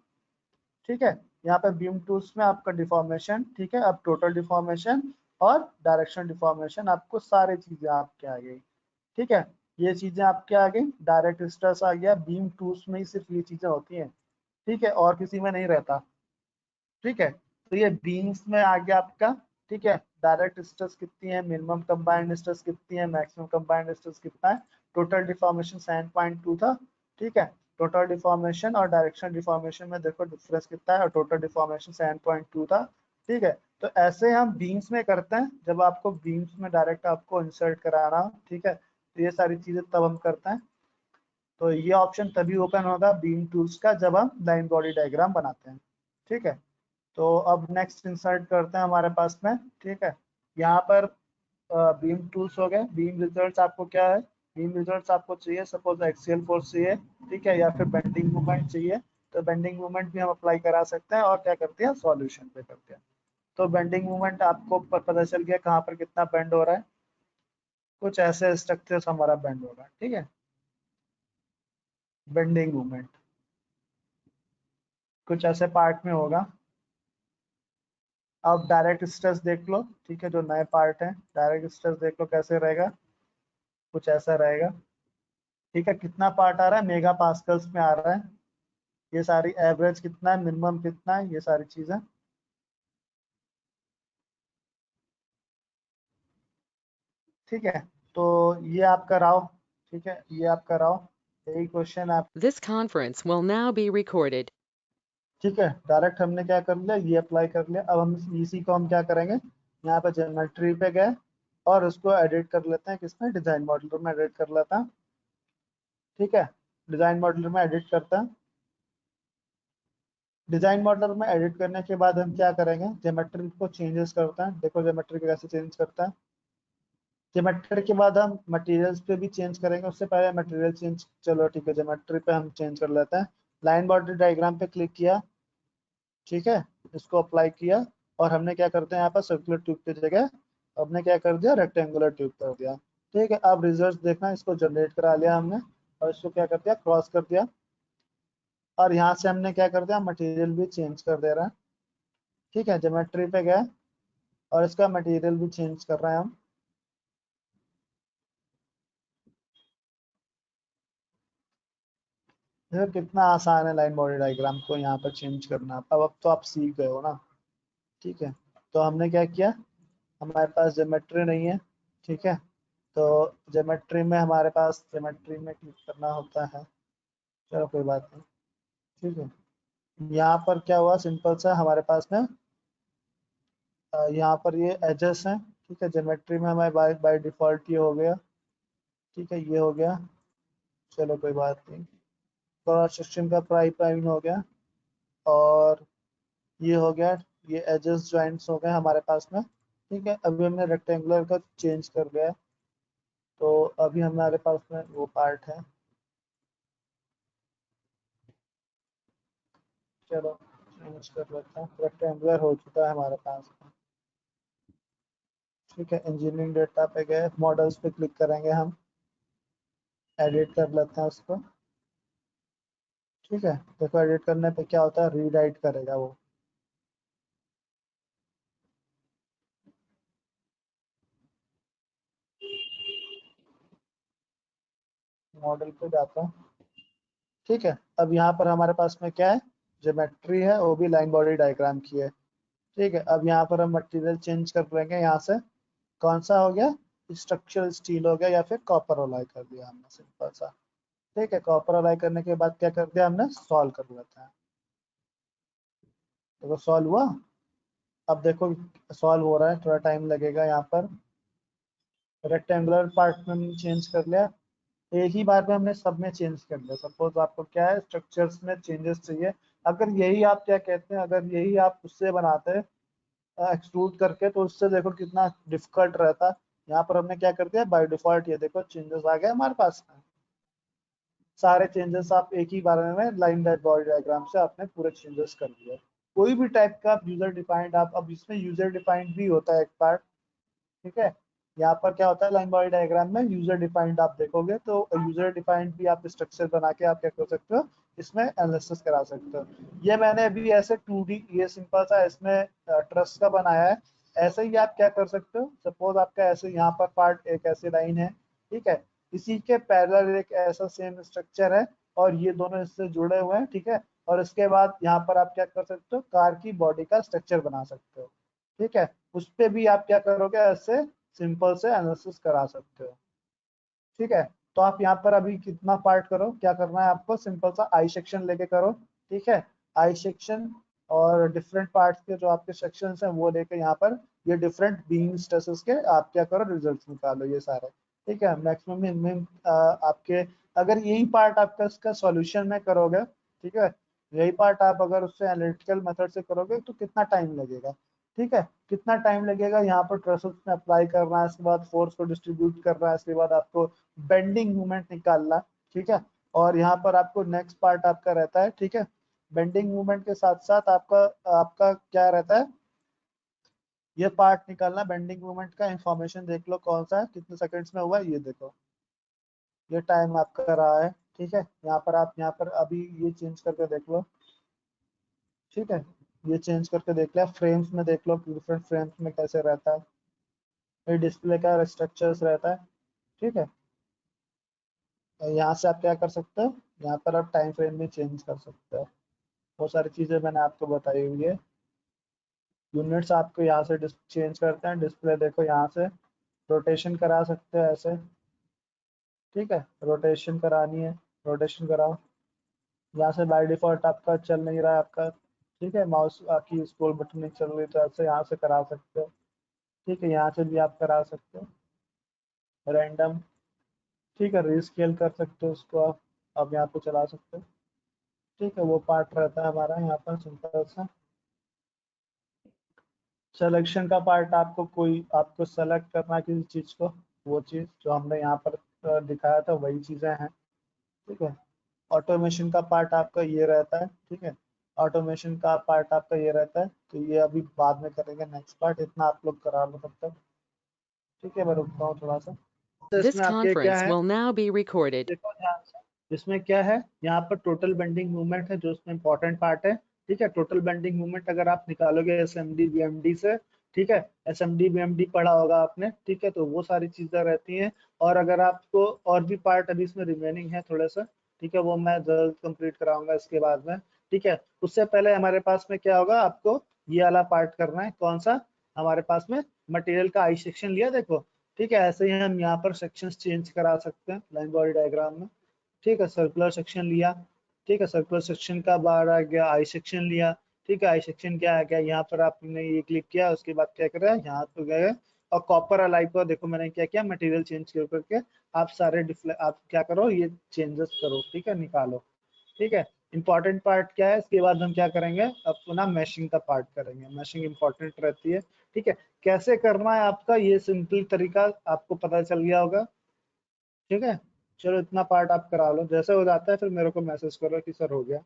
ठीक है, यहाँ पे बीम टूल्स में आपका डिफॉर्मेशन, ठीक है, अब टोटल डिफॉर्मेशन और डायरेक्शन डिफॉर्मेशन, आपको सारी चीजें आपके आ गई, ठीक है, ये चीजें आपके आ गई, डायरेक्ट स्ट्रेस आ गया, बीम टूल्स में ही सिर्फ ये चीजें होती हैं, ठीक है, और किसी में नहीं रहता, ठीक है, तो ये बीम्स में आ गया आपका, ठीक है, डायरेक्ट स्ट्रेस कितनी है, मिनिमम कंबाइंड स्ट्रेस कितनी है, मैक्सिमम कंबाइंड स्ट्रेस कितना है, टोटल डिफॉर्मेशन 7.2 था, ठीक है, टोटल डिफॉर्मेशन और डायरेक्शन डिफॉर्मेशन में देखो डिफरेंस कितना है, और टोटल डिफॉर्मेशन 7.2 था, ठीक है, तो ऐसे हम बीम्स में करते हैं, जब आपको बीम्स में डायरेक्ट आपको इंसर्ट कराना हो, ठीक है, तो ये सारी चीजें तब हम करते हैं, तो ये ऑप्शन तभी ओपन होगा बीम टूल्स का जब हम लाइन बॉडी डायग्राम बनाते हैं, ठीक है, तो अब नेक्स्ट इंसर्ट करते हैं हमारे पास में, ठीक है, यहाँ पर बीम टूल्स हो गए, बीम रिजल्ट्स आपको क्या है, बीम रिजल्ट्स आपको चाहिए, सपोज एक्सियल फोर्स चाहिए, ठीक है, या फिर बेंडिंग मोमेंट चाहिए, तो बेंडिंग मोमेंट भी हम अप्लाई करा सकते हैं, और क्या करते हैं सॉल्यूशन पे करते हैं, तो बेंडिंग मोमेंट आपको पता चल गया कहाँ पर कितना बेंड हो रहा है, कुछ ऐसे स्ट्रक्चर्स हमारा बेंड हो रहा है, ठीक है, बेंडिंग मोमेंट कुछ ऐसे पार्ट में होगा, अब डायरेक्ट स्ट्रेस देख लो, ठीक है, जो नए पार्ट है डायरेक्ट स्ट्रेस देख लो कैसे रहेगा, कुछ ऐसा रहेगा, ठीक है, कितना पार्ट आ रहा है, मेगा पास्कल्स में आ रहा है, ये सारी एवरेज कितना है, मिनिमम कितना है, ये सारी चीजें, ठीक है, तो ये आपका राव, ठीक है, ये आपका राव, यही क्वेश्चन आप, This conference will now be recorded. ठीक है, डायरेक्ट हमने क्या कर लिया, ये अप्लाई कर लिया, अब हम इसी को हम क्या करेंगे, यहाँ पे ज्योमेट्री पे गए और उसको एडिट कर लेते हैं, किसमें, डिजाइन मॉडल में एडिट कर लेता है, ठीक है, डिजाइन मॉडल में एडिट करता है, डिजाइन मॉडल में एडिट करने के बाद हम क्या करेंगे, ज्योमेट्री को चेंजेस करते हैं, देखो ज्योमेट्री को कैसे चेंज करता है, ज्योमेट्री के बाद हम मटेरियल्स पे भी चेंज करेंगे, उससे पहले मटेरियल चेंज, चलो ठीक है, ज्योमेट्री पे हम चेंज कर लेते हैं, लाइन बॉर्डर डायग्राम पे क्लिक किया, ठीक है, इसको अप्लाई किया, और हमने क्या करते हैं यहाँ पर सर्कुलर ट्यूब की जगह हमने क्या कर दिया, रेक्टेंगुलर ट्यूब कर दिया, ठीक है, अब रिजल्ट देखना, इसको जनरेट करा लिया हमने, और इसको क्या कर दिया, क्रॉस कर दिया, और यहाँ से हमने क्या कर दिया, मटेरियल भी चेंज कर दे रहा है, ठीक है, ज्योमेट्री पे गए और इसका मटेरियल भी चेंज कर रहे हैं हम, देखो कितना आसान है लाइन बॉडी डायग्राम को यहाँ पर चेंज करना, अब तो आप सीख गए हो ना, ठीक है, तो हमने क्या किया, हमारे पास ज्योमेट्री नहीं है, ठीक है, तो ज्योमेट्री में हमारे पास ज्योमेट्री में क्लिक करना होता है, चलो कोई बात नहीं, ठीक है, यहाँ पर क्या हुआ, सिंपल सा हमारे पास में यहाँ पर ये एजेस हैं, ठीक है, ज्योमेट्री में हमारे बाय डिफॉल्ट ये हो गया, ठीक है, ये हो गया, चलो कोई बात नहीं, क्रॉस सेक्शन का प्राइम हो गया, और ये हो गया, ये एजेस जॉइंट्स हो गए हमारे पास में, ठीक है, अभी हमने रेक्टेंगुलर का चेंज कर दिया है, तो अभी हमारे पास में वो पार्ट है, चलो चेंज कर लेते हैं, रेक्टेंगुलर हो चुका है हमारे पास में, ठीक है, इंजीनियरिंग डेटा पे गए, मॉडल्स पे क्लिक करेंगे हम, एडिट कर लेते हैं उसको, ठीक है, देखो एडिट करने पे क्या होता है, रीराइट करेगा वो, मॉडल पे जाता हूँ, ठीक है, अब यहाँ पर हमारे पास में क्या है, ज्योमेट्री है, वो भी लाइन बॉडी डायग्राम की है, ठीक है, अब यहाँ पर हम मटेरियल चेंज कर लेंगे, यहाँ से कौन सा हो गया, स्ट्रक्चरल स्टील हो गया, या फिर कॉपर अलाई कर दिया हमने, सिंपल सा, ठीक है, कॉपर अलाई करने के बाद क्या कर दिया हमने, सॉल्व कर लेते हैं, देखो सॉल्व हुआ, अब देखो सॉल्व हो रहा है, थोड़ा टाइम लगेगा, यहाँ पर रेक्टेंगुलर पार्ट में हमने चेंज कर लिया, एक ही बार में हमने सब में चेंज कर लिया, सपोज आपको क्या है, स्ट्रक्चर्स में चेंजेस चाहिए, अगर यही आप क्या कहते हैं, अगर यही आप उससे बनाते हैं एक्सट्रूड करके, तो उससे देखो कितना डिफिकल्ट रहता, यहाँ पर हमने क्या कर दिया, बाय डिफॉल्ट ये देखो चेंजेस आ गए हमारे पास में, सारे चेंजेस आप एक ही बार में लाइन बॉडी डायग्राम से आपने पूरे चेंजेस कर दिया, कोई भी टाइप का यूजर डिफाइंड, आप अब इसमें यूजर डिफाइंड भी होता है एक पार्ट, ठीक है, यहाँ पर क्या होता है लाइन बॉडी डायग्राम में यूजर डिफाइंड आप देखोगे तो यूजर डिफाइंड भी आप स्ट्रक्चर बना के आप क्या कर सकते हो, इसमें एनालिसिस करा सकते हो। ये मैंने अभी ऐसे 2D ये सिंपल सा इसमें ट्रस्ट का बनाया है। ऐसे ही आप क्या कर सकते हो, सपोज आपका ऐसे यहाँ पर पार्ट एक ऐसी लाइन है, ठीक है, इसी के पैरेलल एक ऐसा सेम स्ट्रक्चर है और ये दोनों इससे जुड़े हुए हैं, ठीक है, और इसके बाद यहाँ पर आप क्या कर सकते हो, कार की बॉडी का स्ट्रक्चर बना सकते हो, ठीक है, उस पे भी आप क्या करोगे, ऐसे सिंपल से एनालिसिस करा सकते हो, ठीक है। तो आप यहाँ पर अभी कितना पार्ट करो, क्या करना है आपको, सिंपल सा आई सेक्शन लेके करो, ठीक है, आई सेक्शन और डिफरेंट पार्ट्स के जो आपके सेक्शंस हैं वो लेके यहाँ पर ये डिफरेंट बीम स्ट्रेसेस के आप क्या करो, रिजल्ट्स निकालो ये सारे, ठीक है, मैक्सिमम मिनिमम आपके अगर यही पार्ट आपका इसका सॉल्यूशन में करोगे, ठीक है, यही पार्ट आप अगर उससे एनालिटिकल मेथड से करोगे तो कितना टाइम लगेगा, ठीक है, कितना टाइम लगेगा, यहाँ पर ट्रसेस में अप्लाई करना है, इसके बाद फोर्स को डिस्ट्रीब्यूट करना है, इसके बाद आपको बेंडिंग मूवमेंट निकालना, ठीक है, और यहाँ पर आपको नेक्स्ट पार्ट आपका रहता है, ठीक है, बेंडिंग मूवमेंट के साथ साथ आपका आपका क्या रहता है, ये पार्ट निकालना, बेंडिंग मूवमेंट का इंफॉर्मेशन देख लो कौन सा है, कितने सेकंड्स में हुआ है, ये देखो, ये टाइम आपका रहा है, ठीक है, यहाँ पर आप यहाँ पर अभी ये चेंज करके देख लो, ठीक है, ये चेंज करके देख लिया, फ्रेम्स में देख लो डिफरेंट फ्रेम्स में कैसे रहता है, ये डिस्प्ले का स्ट्रक्चर्स रहता है, ठीक है, यहाँ से आप क्या कर सकते हो, यहाँ पर आप टाइम फ्रेम भी चेंज कर सकते हो, बहुत सारी चीज़ें मैंने आपको बताई हुई है। यूनिट्स आपको यहाँ से चेंज करते हैं, डिस्प्ले देखो यहाँ से रोटेशन करा सकते हैं ऐसे, ठीक है, रोटेशन करानी है, रोटेशन कराओ, यहाँ से बाय डिफॉल्ट आपका चल नहीं रहा है आपका, ठीक है, माउस आपकी स्क्रॉल बटन नहीं चल रही तो ऐसे यहाँ से करा सकते हो, ठीक है, यहाँ से भी आप करा सकते हो रैंडम, ठीक है, रीस्केल कर सकते हो उसको आप यहाँ पे चला सकते हो, ठीक है, वो पार्ट रहता है हमारा यहाँ पर सिंपल सा। सिलेक्शन का पार्ट आपको कोई आपको सेलेक्ट करना है किसी चीज़ को, वो चीज़ जो हमने यहाँ पर दिखाया था वही चीज़ें हैं, ठीक है, ऑटोमेशन का पार्ट आपका ये रहता है, ठीक है, ऑटोमेशन का पार्ट आपका ये रहता है, तो ये अभी बाद में करेंगे नेक्स्ट पार्ट, इतना आप लोग करा लो तब तक, ठीक है, मैं रुकता हूँ थोड़ा सा। तो This इसमें आपके क्या conference है, will now be recorded. देखो ध्यान से, इसमें क्या है, यहाँ पर टोटल बेंडिंग मूवमेंट है जो इसमें इंपॉर्टेंट पार्ट है, ठीक है, टोटल बेंडिंग मूवमेंट अगर आप निकालोगे एसएमडी बीएमडी से, ठीक है, एसएमडी बीएमडी पढ़ा होगा आपने, ठीक है, तो वो सारी चीजें रहती हैं, और अगर आपको और भी पार्ट अभी इसमें रिमेनिंग है थोड़ा सा, ठीक है, वो मैं जल्द कंप्लीट कराऊंगा इसके बाद में, ठीक है, उससे पहले हमारे पास में क्या होगा, आपको ये वाला पार्ट करना है, कौन सा, हमारे पास में मटेरियल का आई सेक्शन लिया देखो, ठीक है, ऐसे ही हम यहाँ पर सेक्शंस चेंज करा सकते हैं लाइन बॉडी डायग्राम में, ठीक है, सर्कुलर सेक्शन लिया, ठीक है, सर्कुलर सेक्शन का बाहर आ गया, आई सेक्शन लिया, ठीक है, आई सेक्शन क्या आ गया, यहाँ पर आपने ये क्लिक किया, उसके बाद क्या कर रहा है, यहाँ पर गए और कॉपर अलाइक को देखो मैंने क्या किया, मटेरियल चेंज करके आप सारे आप क्या करो, ये चेंजेस करो, ठीक है, निकालो, ठीक है, इंपॉर्टेंट पार्ट क्या है, इसके बाद हम क्या करेंगे, अब पुनः मैशिंग का पार्ट करेंगे, मैशिंग इंपॉर्टेंट रहती है, ठीक है, कैसे करना है आपका ये सिंपल तरीका आपको पता चल गया होगा, ठीक है, चलो इतना पार्ट आप करा लो, जैसे हो जाता है फिर मेरे को मैसेज करो कि सर हो गया।